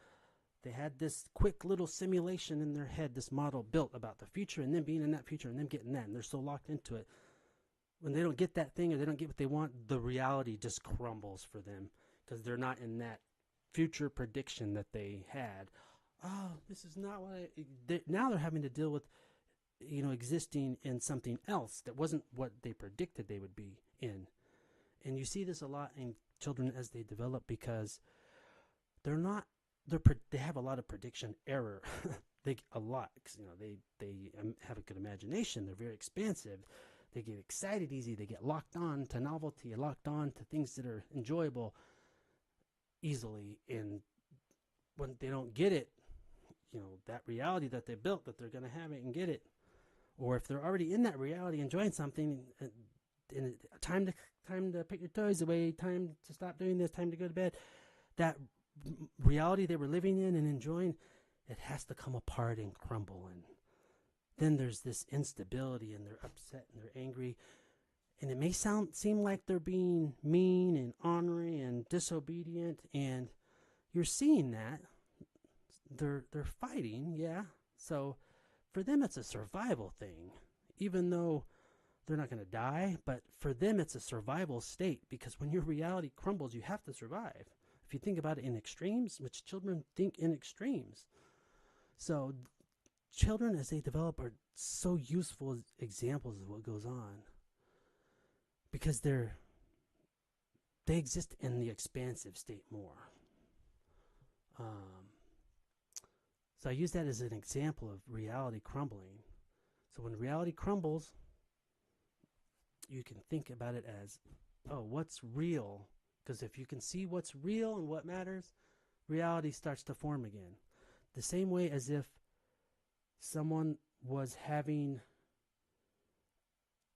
they had this quick little simulation in their head, this model built about the future and them being in that future and them getting that. And they're so locked into it. When they don't get that thing or they don't get what they want, the reality just crumbles for them because they're not in that future prediction that they had. Oh, this is not what now they're having to deal with, existing in something else that wasn't what they predicted they would be in. And you see this a lot in children as they develop because they have a lot of prediction error. A lot, cause, they have a good imagination. They're very expansive. They get excited easy. They get locked on to novelty, locked on to things that are enjoyable easily. And when they don't get it, that reality that they built, that they're going to have it and get it. Or if they're already in that reality, enjoying something, and time to put your toys away, time to stop doing this, time to go to bed, that reality they were living in and enjoying, it has to come apart and crumble. And then there's this instability, and they're upset and they're angry. And it may seem like they're being mean and ornery and disobedient, and you're seeing that. They're fighting, yeah. So for them, it's a survival thing, even though they're not going to die. But for them, it's a survival state because when your reality crumbles, you have to survive. If you think about it in extremes, which children think in extremes. So children, as they develop, are so useful as examples of what goes on because they exist in the expansive state more. So I use that as an example of reality crumbling. So when reality crumbles, you can think about it as, oh, what's real? Because if you can see what's real and what matters, reality starts to form again. The same way as if someone was having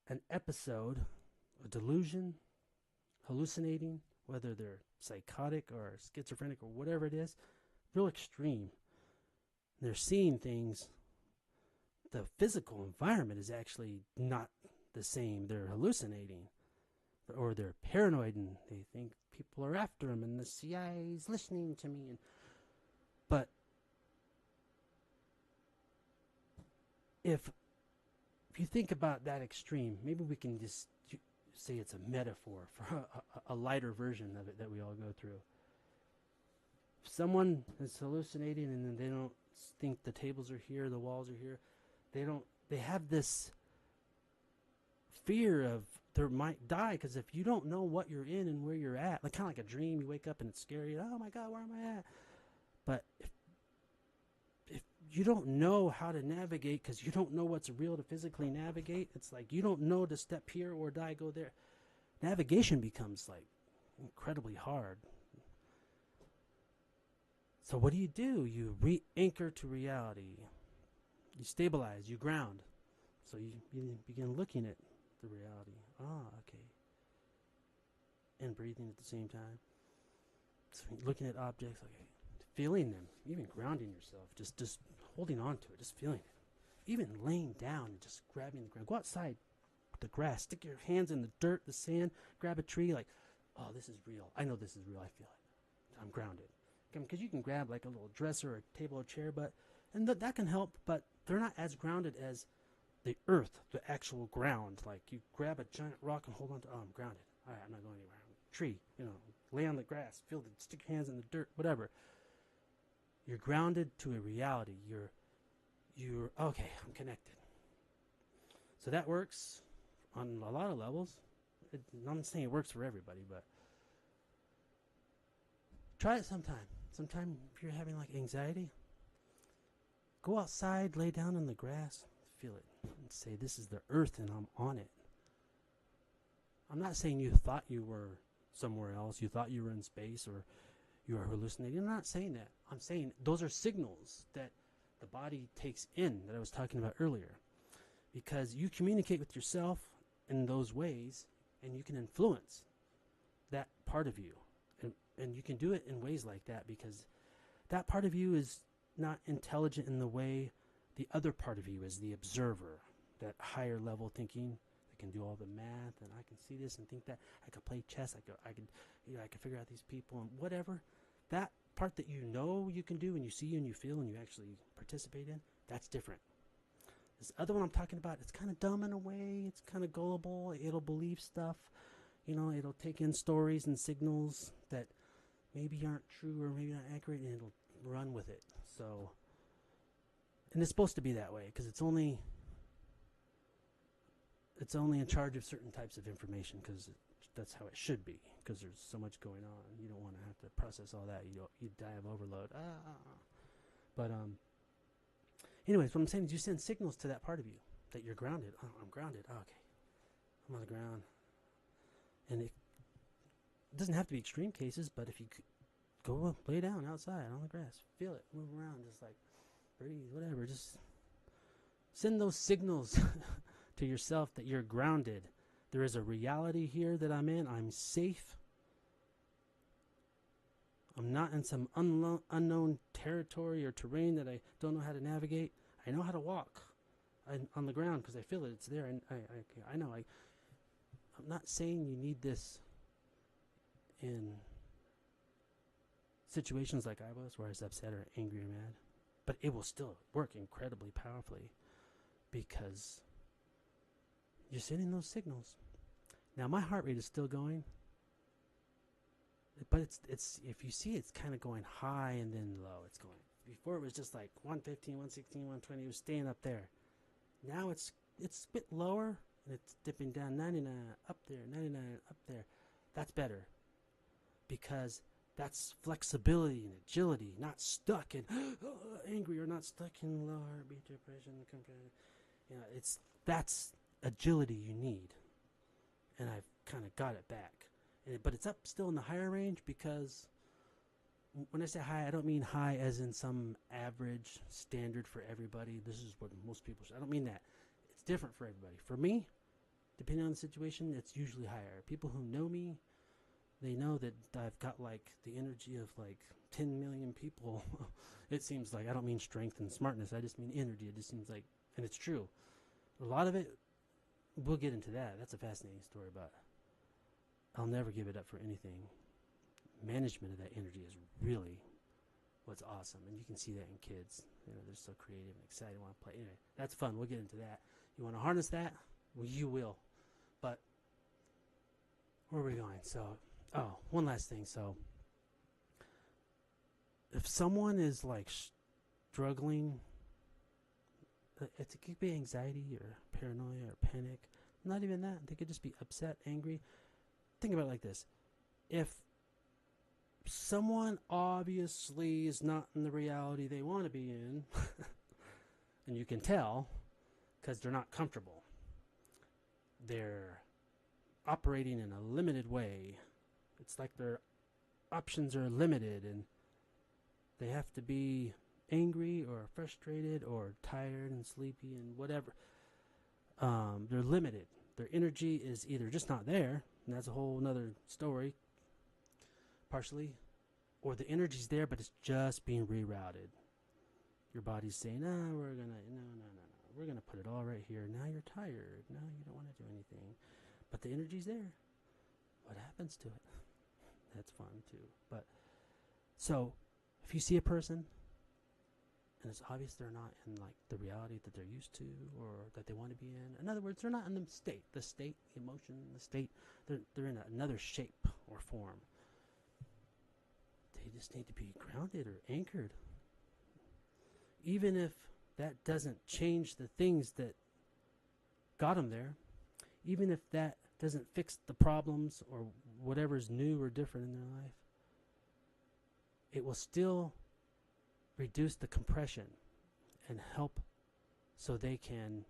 an episode, a delusion, hallucinating, whether they're psychotic or schizophrenic or whatever it is, real extreme. They're seeing things. The physical environment is actually not the same. They're hallucinating, or they're paranoid and they think people are after them and the CIA is listening to me. But if you think about that extreme, maybe we can just say it's a metaphor for a lighter version of it that we all go through. If someone is hallucinating and then they don't think the tables are here, the walls are here, they have this fear of they might die, because if you don't know what you're in and where you're at, like kind of like a dream, you wake up and it's scary, oh my God, where am I at? But if you don't know how to navigate, because you don't know what's real to physically navigate, it's like you don't know to step here or die, go there. Navigation becomes like incredibly hard. So what do? You re-anchor to reality. You stabilize, you ground. So you begin looking at the reality. Okay. And breathing at the same time. So looking at objects, okay, feeling them, even grounding yourself, just holding on to it, just feeling it. Even laying down and just grabbing the ground. Go outside with the grass, stick your hands in the dirt, the sand, grab a tree, like, oh, this is real. I know this is real. I feel it. I'm grounded. Because you can grab like a little dresser or a table or chair, and that can help, but they're not as grounded as the earth, the actual ground. Like you grab a giant rock and hold on to, oh, I'm grounded. All right, I'm not going anywhere. Tree, lay on the grass, stick your hands in the dirt, whatever. You're grounded to a reality. You're okay, I'm connected. So that works on a lot of levels. I'm not saying it works for everybody, but try it sometime. Sometime if you're having like anxiety, go outside, lay down in the grass, feel it, and say, this is the earth and I'm on it. I'm not saying you thought you were somewhere else. You thought you were in space, or you are hallucinating. I'm not saying that. I'm saying those are signals that the body takes in, that I was talking about earlier. Because you communicate with yourself in those ways, and you can influence that part of you. And you can do it in ways like that, because that part of you is not intelligent in the way the other part of you is, the observer, that higher level thinking. I can do all the math, and I can see this and think that. I can play chess. I can figure out these people and whatever. That part that you know you can do, and you see and you feel and you actually participate in, that's different. This other one I'm talking about, it's kind of dumb in a way. It's kind of gullible. It'll believe stuff. It'll take in stories and signals that maybe aren't true or maybe not accurate, and it'll run with it. So, and it's supposed to be that way, because it's only in charge of certain types of information, because that's how it should be, because there's so much going on. You don't want to have to process all that. You die of overload. But anyways, what I'm saying is you send signals to that part of you that you're grounded. Oh, I'm grounded. Oh, okay, I'm on the ground. And it doesn't have to be extreme cases, but if you go lay down outside on the grass, feel it, move around, just like breathe, whatever, just send those signals to yourself that you're grounded. There is a reality here that I'm in. I'm safe. I'm not in some unknown territory or terrain that I don't know how to navigate. I know how to walk on the ground because I feel it. It's there. And I know. I'm not saying you need this in situations like I was, where I was upset or angry or mad, but it will still work incredibly powerfully, because you're sending those signals. Now my heart rate is still going, but it's if you see, it's kind of going high and then low. It's going, before it was just like 115, 116, 120. It was staying up there. Now it's a bit lower, and it's dipping down, 99 up there, 99 up there. That's better, because that's flexibility and agility, not stuck in angry, or not stuck in low heartbeat, depression, that's agility you need. And I've kind of got it back. But it's up still in the higher range, because when I say high, I don't mean high as in some average standard for everybody. This is what most people should. I don't mean that. It's different for everybody. For me, depending on the situation, it's usually higher. People who know me, they know that I've got like the energy of like 10 million people. It seems like. I don't mean strength and smartness. I just mean energy. It just seems like, and it's true. A lot of it, we'll get into that. That's a fascinating story, but I'll never give it up for anything. Management of that energy is really what's awesome. And you can see that in kids. They're so creative and excited, want to play. Anyway, that's fun. We'll get into that. You want to harness that? Well, you will. But where are we going? So, one last thing. So, if someone is like struggling, it could be anxiety or paranoia or panic. Not even that. They could just be upset, angry. Think about it like this. If someone obviously is not in the reality they want to be in, and you can tell because they're not comfortable, they're operating in a limited way. It's like their options are limited, and they have to be angry or frustrated or tired and sleepy and whatever. They're limited. Their energy is either just not there, and that's a whole nother story, partially, or the energy's there, but it's just being rerouted. Your body's saying, we're going to put it all right here. Now you're tired. Now you don't want to do anything. But the energy's there. What happens to it? That's fun too. But so if you see a person and it's obvious they're not in like the reality that they're used to or that they want to be in other words, they're not in the state, the emotion, the state, they're in another shape or form. They just need to be grounded or anchored. Even if that doesn't change the things that got them there, even if that doesn't fix the problems or whatever's new or different in their life, it will still reduce the compression and help so they can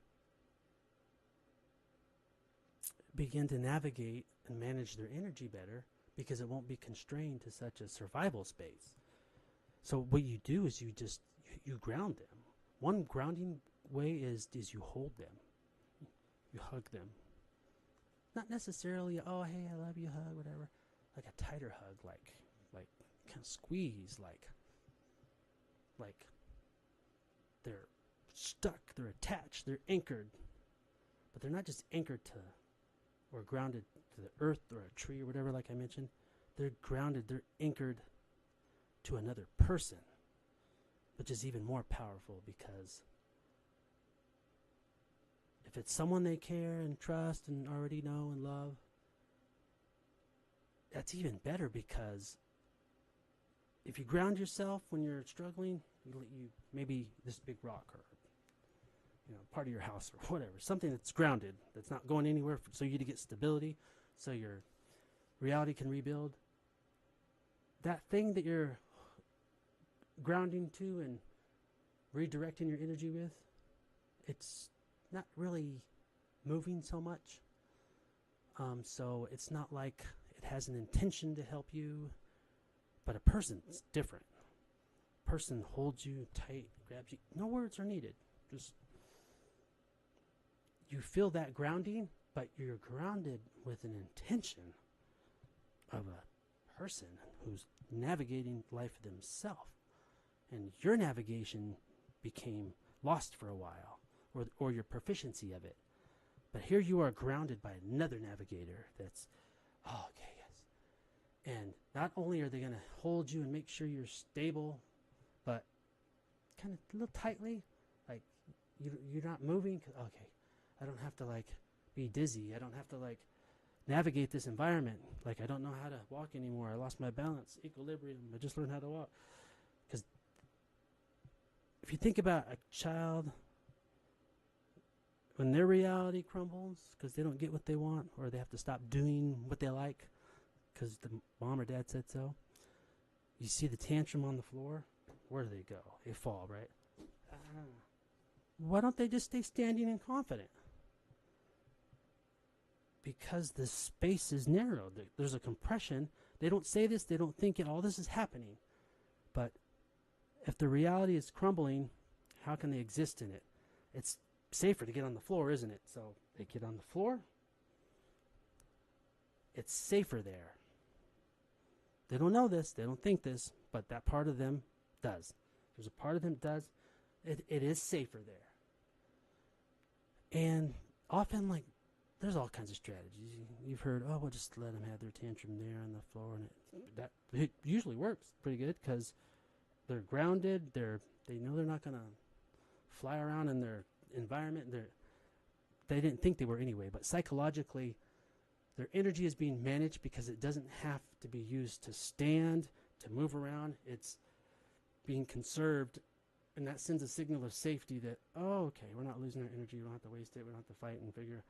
begin to navigate and manage their energy better, because it won't be constrained to such a survival space. So what you do is you ground them. One grounding way is you hold them. You hug them. Not necessarily, oh hey, I love you hug, whatever. Like a tighter hug, like kind of squeeze, like they're stuck, they're attached, they're anchored. But they're not just anchored to or grounded to the earth or a tree or whatever, like I mentioned. They're grounded, they're anchored to another person, which is even more powerful, because if it's someone they care and trust and already know and love, that's even better, because if you ground yourself when you're struggling, you maybe this big rock or part of your house or whatever, something that's grounded, that's not going anywhere, so you to get stability, so your reality can rebuild. That thing that you're grounding to and redirecting your energy with, it's not really moving so much. So it's not like it has an intention to help you, but a person's different. Person holds you tight, grabs you. No words are needed. Just you feel that grounding, but you're grounded with an intention of a person who's navigating life themselves. And your navigation became lost for a while, or your proficiency of it. But here you are grounded by another navigator that's, oh, okay, yes. And not only are they going to hold you and make sure you're stable, but kind of a little tightly, like you're not moving. Okay, I don't have to be dizzy. I don't have to navigate this environment. I don't know how to walk anymore. I lost my balance, equilibrium. I just learned how to walk. Because if you think about a child, when their reality crumbles because they don't get what they want, or they have to stop doing what they like because the mom or dad said so, you see the tantrum on the floor, where do they go? They fall, right? Why don't they just stay standing and confident? Because the space is narrow. There's a compression. They don't say this, they don't think it, all this is happening. But if the reality is crumbling, how can they exist in it? It's safer to get on the floor, isn't it? So they get on the floor. It's safer there. They don't know this, they don't think this, but that part of them does. There's a part of them that does. It is safer there. And often, there's all kinds of strategies. You've heard, oh, we'll just let them have their tantrum there on the floor, and it usually works pretty good because they're grounded. They know they're not going to fly around in their environment. They didn't think they were anyway, but psychologically, their energy is being managed because it doesn't have to be used to stand, to move around. It's being conserved, and that sends a signal of safety that, oh, okay, we're not losing our energy. We don't have to waste it. We don't have to fight and figure.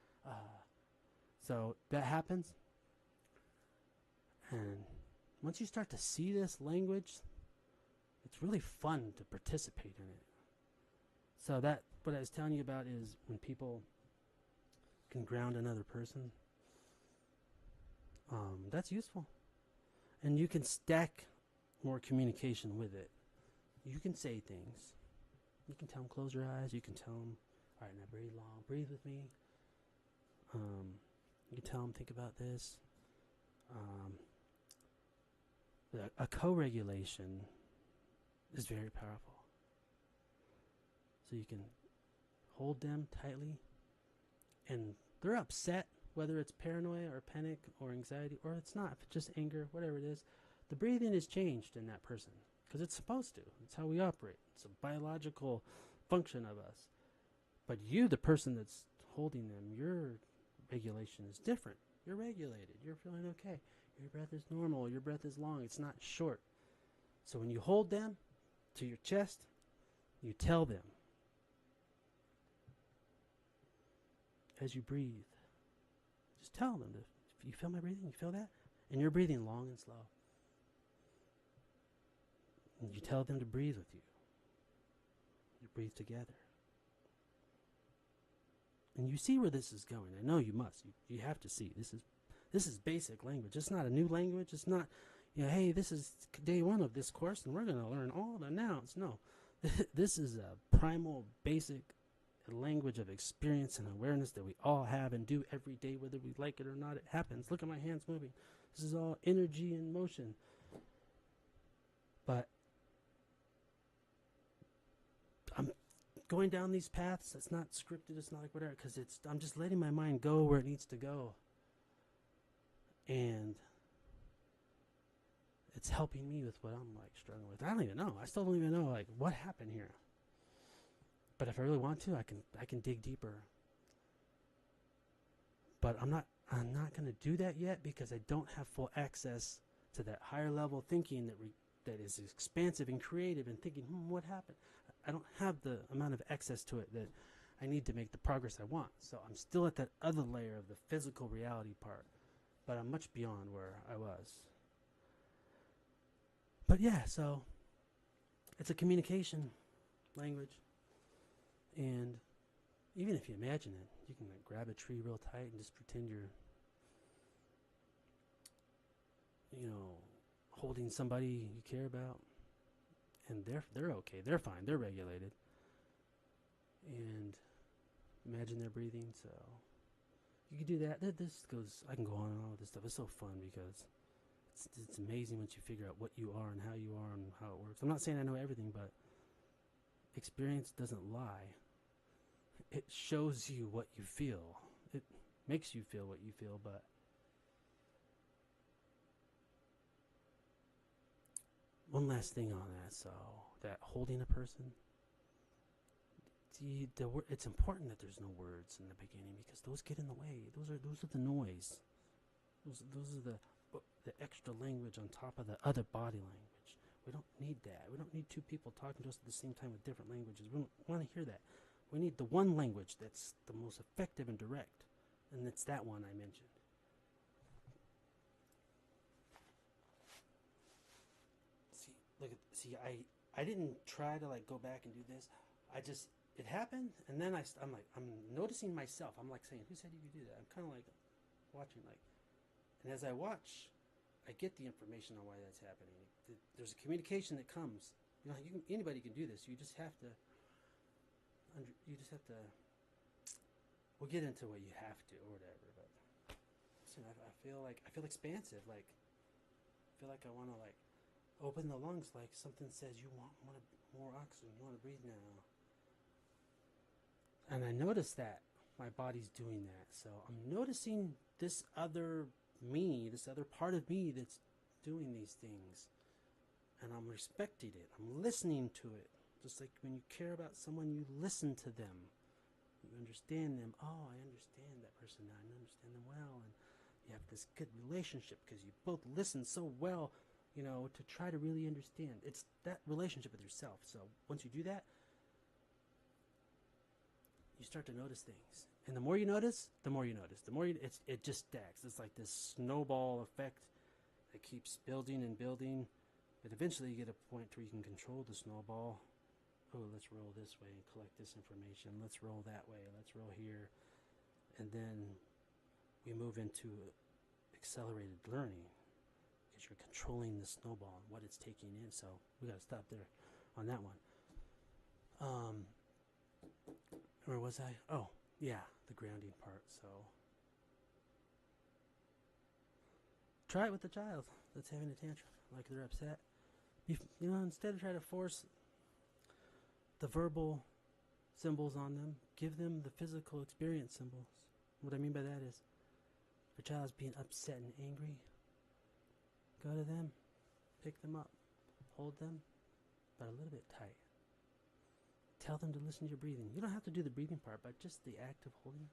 So that happens. And once you start to see this language, it's really fun to participate in it. So what I was telling you about is when people can ground another person, that's useful. And you can stack more communication with it. You can say things. You can tell them, close your eyes. You can tell them, all right, now breathe long. Breathe with me. You can tell them, think about this. A co-regulation is very powerful. So you can hold them tightly, and they're upset, whether it's paranoia or panic or anxiety, or it's not, if it's just anger, whatever it is. The breathing is changed in that person because it's supposed to. It's how we operate. It's a biological function of us. But you, the person that's holding them, your regulation is different. You're regulated. You're feeling okay. Your breath is normal. Your breath is long. It's not short. So when you hold them to your chest, you tell them as you breathe. Just tell them, if you feel my breathing, you feel that? And you're breathing long and slow. And you tell them to breathe with you. You breathe together. And you see where this is going. I know you must. You have to see. This is This is basic language. It's not a new language. It's not, hey, this is day one of this course and we're going to learn all the nouns. No, this is a primal, basic language of experience and awareness that we all have and do every day, whether we like it or not. It happens. Look at my hands moving. This is all energy and motion. But I'm going down these paths. It's not scripted. It's not like whatever, because I'm just letting my mind go where it needs to go. And it's helping me with what I'm like struggling with. I don't even know. I still don't even know like what happened here. But if I really want to, I can dig deeper. But I'm not going to do that yet because I don't have full access to that higher level thinking that is expansive and creative and thinking, what happened? I don't have the amount of access to it that I need to make the progress I want. So I'm still at that other layer of the physical reality part, but I'm much beyond where I was. But yeah, so it's a communication language. And even if you imagine it, you can like grab a tree real tight and just pretend you're, holding somebody you care about, and they're okay, they're fine, they're regulated. And imagine they're breathing. So you can do that. I can go on and on with this stuff. It's so fun because it's amazing once you figure out what you are and how you are and how it works. I'm not saying I know everything, but experience doesn't lie. It shows you what you feel. It makes you feel what you feel, but one last thing on that. So that holding a person, it's important that there's no words in the beginning because those get in the way. Those are the noise. Those are the extra language on top of the other body language. We don't need that. We don't need two people talking to us at the same time with different languages. We don't want to hear that. We need the one language that's the most effective and direct, and it's that one I mentioned. I didn't try to like go back and do this. It happened, and then I'm noticing myself. I'm like saying, who said you could do that? I'm kind of like watching, like, and as I watch, I get the information on why that's happening. There's a communication that comes. Anybody can do this. You just have to. We'll get into what you have to or whatever. But listen, I feel expansive. Like I feel like I want to like open the lungs. Like something says you want more oxygen. You want to breathe now. And I notice that my body's doing that. So I'm noticing this other me, this other part of me that's doing these things. And I'm respecting it. I'm listening to it. Just like when you care about someone, you listen to them. You understand them. Oh, I understand that person now. I understand them well. And you have this good relationship because you both listen so well, to try to really understand. It's that relationship with yourself. So once you do that, you start to notice things. And the more you notice, the more you notice. It just stacks. It's like this snowball effect that keeps building and building. But eventually you get a point where you can control the snowball. Oh, let's roll this way and collect this information. Let's roll that way. Let's roll here. And then we move into accelerated learning because you're controlling the snowball and what it's taking in. So we got to stop there on that one. Where was I? Oh, yeah, the grounding part. So try it with the child that's having a tantrum, like they're upset. Instead of trying to force the verbal symbols on them, give them the physical experience symbols. What I mean by that is, if a child's being upset and angry, go to them, pick them up, hold them, but a little bit tight. Tell them to listen to your breathing. You don't have to do the breathing part, but just the act of holding.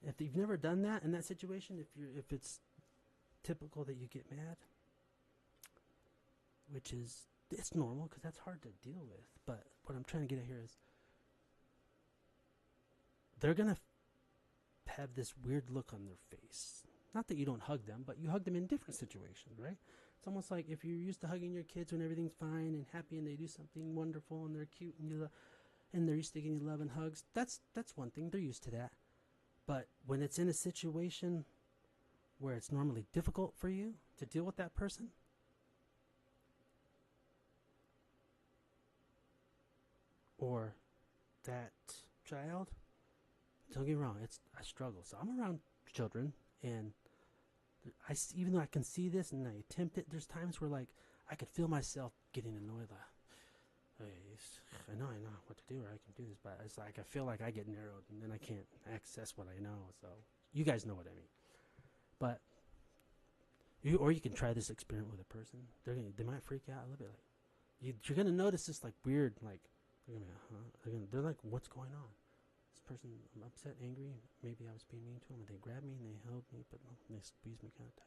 If you've never done that in that situation, if it's typical that you get mad, which is, it's normal because that's hard to deal with. But what I'm trying to get at here is they're going to have this weird look on their face. Not that you don't hug them, but you hug them in different situations, right? It's almost like if you're used to hugging your kids when everything's fine and happy and they do something wonderful and they're cute and they're used to getting love and hugs. That's one thing. They're used to that. But when it's in a situation where it's normally difficult for you to deal with that person, or that child, don't get me wrong, it's I struggle. So I'm around children, and even though I can see this and I attempt it, there's times where like I could feel myself getting annoyed. Like, I know what to do, or I can do this, but it's like I feel like I get narrowed, and then I can't access what I know. So you guys know what I mean. But you can try this experiment with a person. They might freak out a little bit. Like you're gonna notice this like weird, like they're like, what's going on? This person, I'm upset, angry. Maybe I was being mean to them, and they grabbed me and they held me, but no, they squeezed me kind of tight.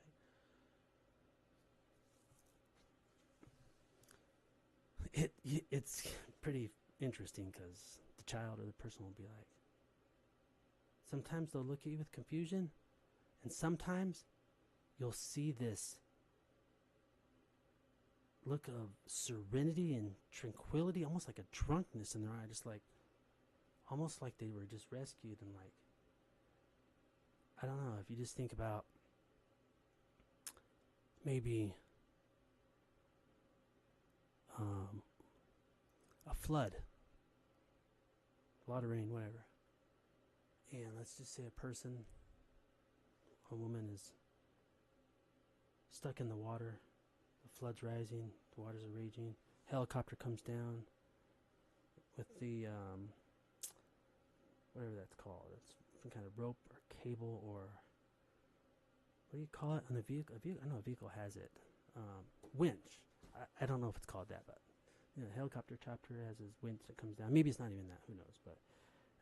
It's pretty interesting because the child or the person will be like, sometimes they'll look at you with confusion, and sometimes you'll see this look of serenity and tranquility, almost like a drunkenness in their eye, just like almost like they were just rescued. And like, I don't know, if you just think about maybe a flood, a lot of rain, whatever, and let's just say a woman is stuck in the water, the flood's rising, the waters are raging, helicopter comes down with the whatever that's called, it's some kind of rope or cable, or what do you call it on a vehicle? I know a vehicle has it, winch. I don't know if it's called that, but helicopter chopper has his winch that comes down. Maybe it's not even that, who knows, but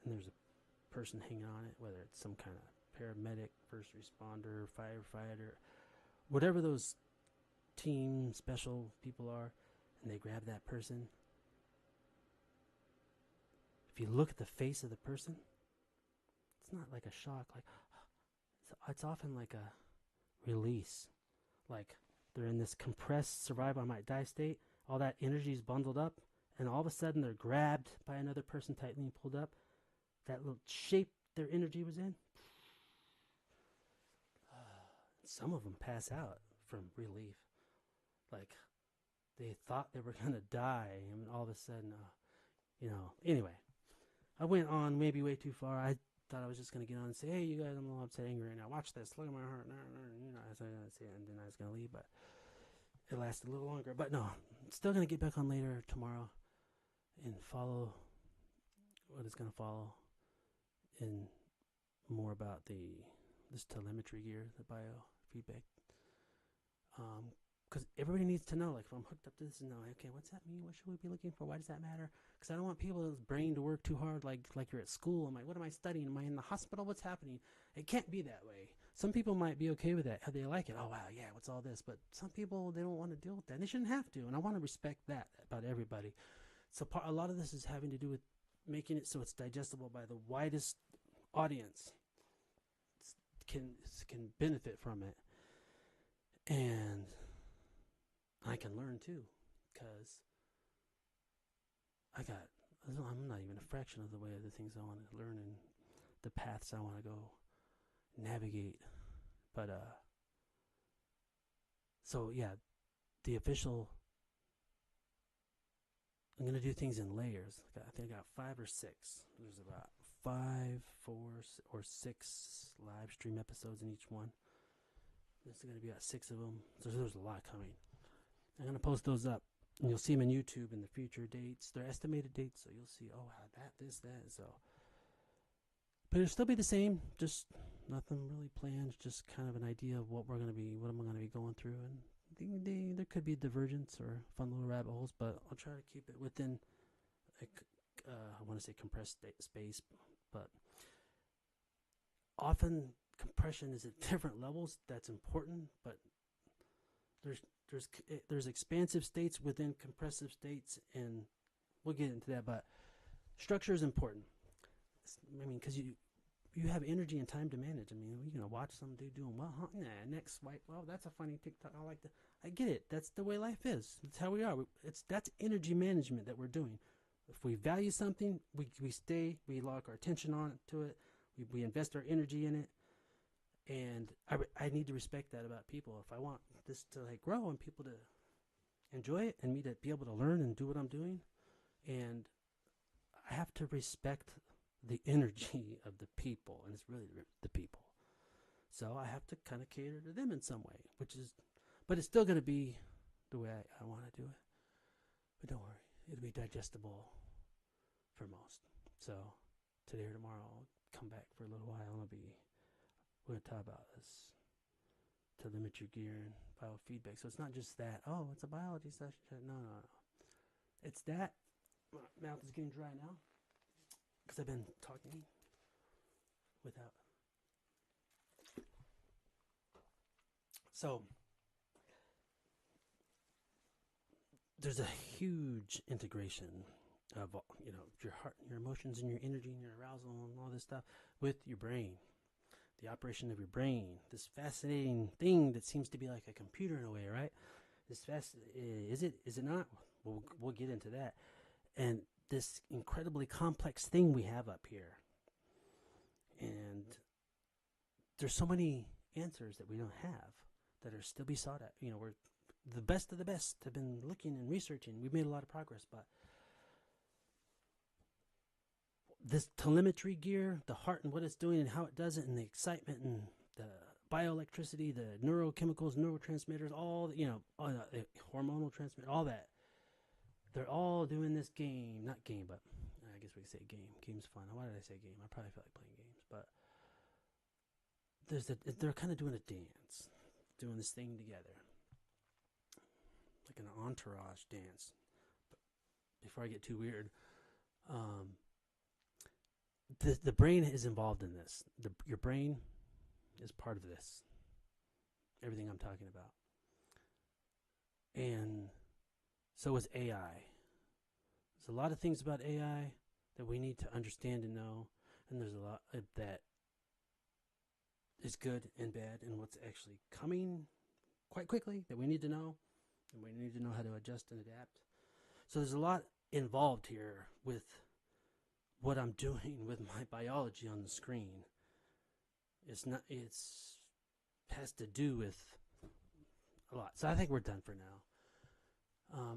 and there's a person hanging on it, whether it's some kind of paramedic, first responder, firefighter, whatever those team special people are, and they grab that person. If you look at the face of the person, it's not like a shock, like it's often like a release, like they're in this compressed survive I might die state. All that energy is bundled up, and all of a sudden they're grabbed by another person tightly pulled up. That little shape their energy was in, some of them pass out from relief. Like they thought they were going to die, and all of a sudden, anyway, I went on maybe way too far. I thought I was just going to get on and say, hey, you guys, I'm a little upset, angry right now. Watch this. Look at my heart. As I was going to say it, and then I was going to leave, but it lasted a little longer. But no, I'm still going to get back on later tomorrow and follow what is going to follow and more about this telemetry gear, the biofeedback. Because everybody needs to know, like, if I'm hooked up to this and now, okay, what's that mean? What should we be looking for? Why does that matter? Because I don't want people's brain to work too hard, like you're at school. I'm like, what am I studying? Am I in the hospital? What's happening? It can't be that way. Some people might be okay with that. How they like it. Oh, wow, yeah, what's all this? But some people, they don't want to deal with that. And they shouldn't have to. And I want to respect that about everybody. So a lot of this is having to do with making it so it's digestible by the widest audience can benefit from it. And I can learn too, because I'm not even a fraction of the way of the things I want to learn and the paths I want to go navigate. But so yeah, the official, I'm going to do things in layers. I think I got 5 or 6. There's about 5, 4, or 6 live stream episodes in each one. There's going to be about 6 of them. So there's a lot coming. I'm going to post those up. And you'll see them in YouTube in the future dates. They're estimated dates, so you'll see, oh, wow, that. So, but it'll still be the same. Just nothing really planned. Just kind of an idea of what I'm going to be going through. And there could be divergence or fun little rabbit holes, but I'll try to keep it within, I want to say compressed space. But often compression is at different levels. That's important, but there's expansive states within compressive states, and we'll get into that. But structure is important. I mean, because you have energy and time to manage. I mean, you're gonna watch some dude doing well, huh? Nah, next swipe. Well, that's a funny TikTok. I like that. I get it. That's the way life is. That's how we are. That's energy management that we're doing. If we value something, we lock our attention on to it. We invest our energy in it, And I need to respect that about people. If I want this to like grow and people to enjoy it and me to be able to learn and do what I'm doing, and I have to respect the energy of the people, and it's really the people. So I have to kind of cater to them in some way, but it's still going to be the way I want to do it. But don't worry, it'll be digestible for most. So today or tomorrow, I'll come back for a little while, and we're going to talk about this telemetry gear and biofeedback. So it's not just that, oh, it's a biology session. No, no, no. It's that. My mouth is getting dry now because I've been talking without. So there's a huge integration of your heart, your emotions, and your energy, and your arousal, and all this stuff with your brain. The operation of your brain, this fascinating thing that seems to be like a computer in a way, right? Is it not? We'll get into that. And this incredibly complex thing we have up here. And there's so many answers that we don't have that are still be sought at. We're the best of the best have been looking and researching. We've made a lot of progress, but this telemetry gear, the heart and what it's doing and how it does it, and the excitement and the bioelectricity, the neurochemicals, neurotransmitters, all the hormonal transmitter, all that. They're all doing this game, not game, but I guess we could say game. Game's fun. Why did I say game? I probably feel like playing games, but they're kind of doing a dance, doing this thing together, like an entourage dance. But before I get too weird, the brain is involved in this. Your brain is part of this. Everything I'm talking about. And so is AI. There's a lot of things about AI that we need to understand and know. And there's a lot that is good and bad, and what's actually coming quite quickly that we need to know. And we need to know how to adjust and adapt. So there's a lot involved here with what I'm doing with my biology on the screen. It's has to do with a lot. So I think we're done for now.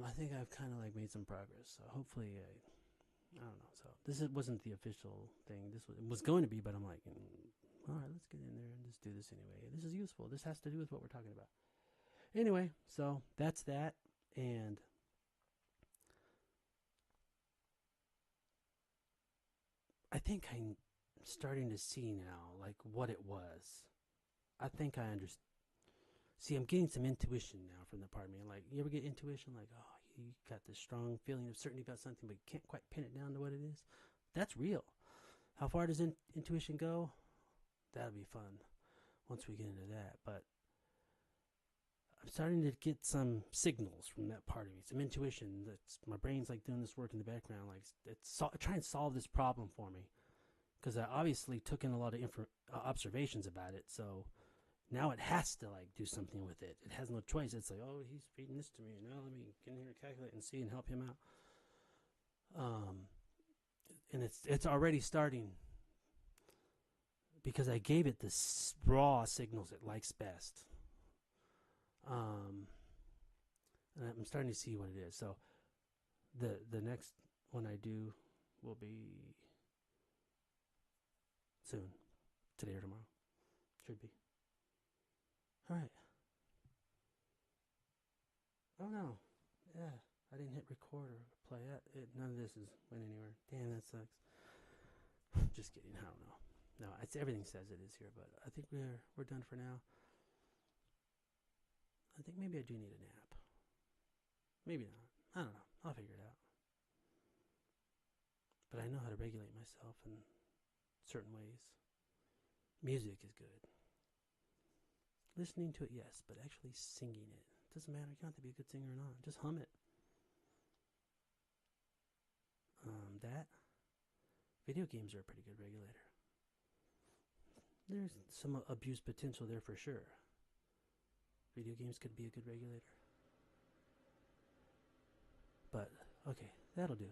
I think I've kind of like made some progress. So hopefully, I don't know. So wasn't the official thing. It was going to be, but I'm like, all right, let's get in there and just do this anyway. This is useful. This has to do with what we're talking about. Anyway, so that's that. And I think I'm starting to see now, like, what it was. I think I understand. See, I'm getting some intuition now from the part of me. Like, you ever get intuition? Like, oh, you got this strong feeling of certainty about something, but you can't quite pin it down to what it is. That's real. How far does intuition go? That'll be fun once we get into that. But I'm starting to get some signals from that part of me. Some intuition. My brain's like doing this work in the background, like trying to solve this problem for me. Because I obviously took in a lot of observations about it, so now it has to like do something with it. It has no choice. It's like, oh, he's feeding this to me. Now let me get in here and calculate and see and help him out. And it's already starting because I gave it the raw signals it likes best. And I'm starting to see what it is. So the next one I do will be soon, today or tomorrow. Should be. All right. Oh no. Yeah, I didn't hit record or play it. None of this went anywhere. Damn, that sucks. Just kidding. I don't know. No, everything says it is here, but I think we're done for now. I think maybe I do need a nap. Maybe not. I don't know. I'll figure it out. But I know how to regulate myself in certain ways. Music is good. Listening to it, yes, but actually singing it. Doesn't matter. You don't have to be a good singer or not. Just hum it. That. Video games are a pretty good regulator. There's some abuse potential there for sure. Video games could be a good regulator. But, okay, that'll do.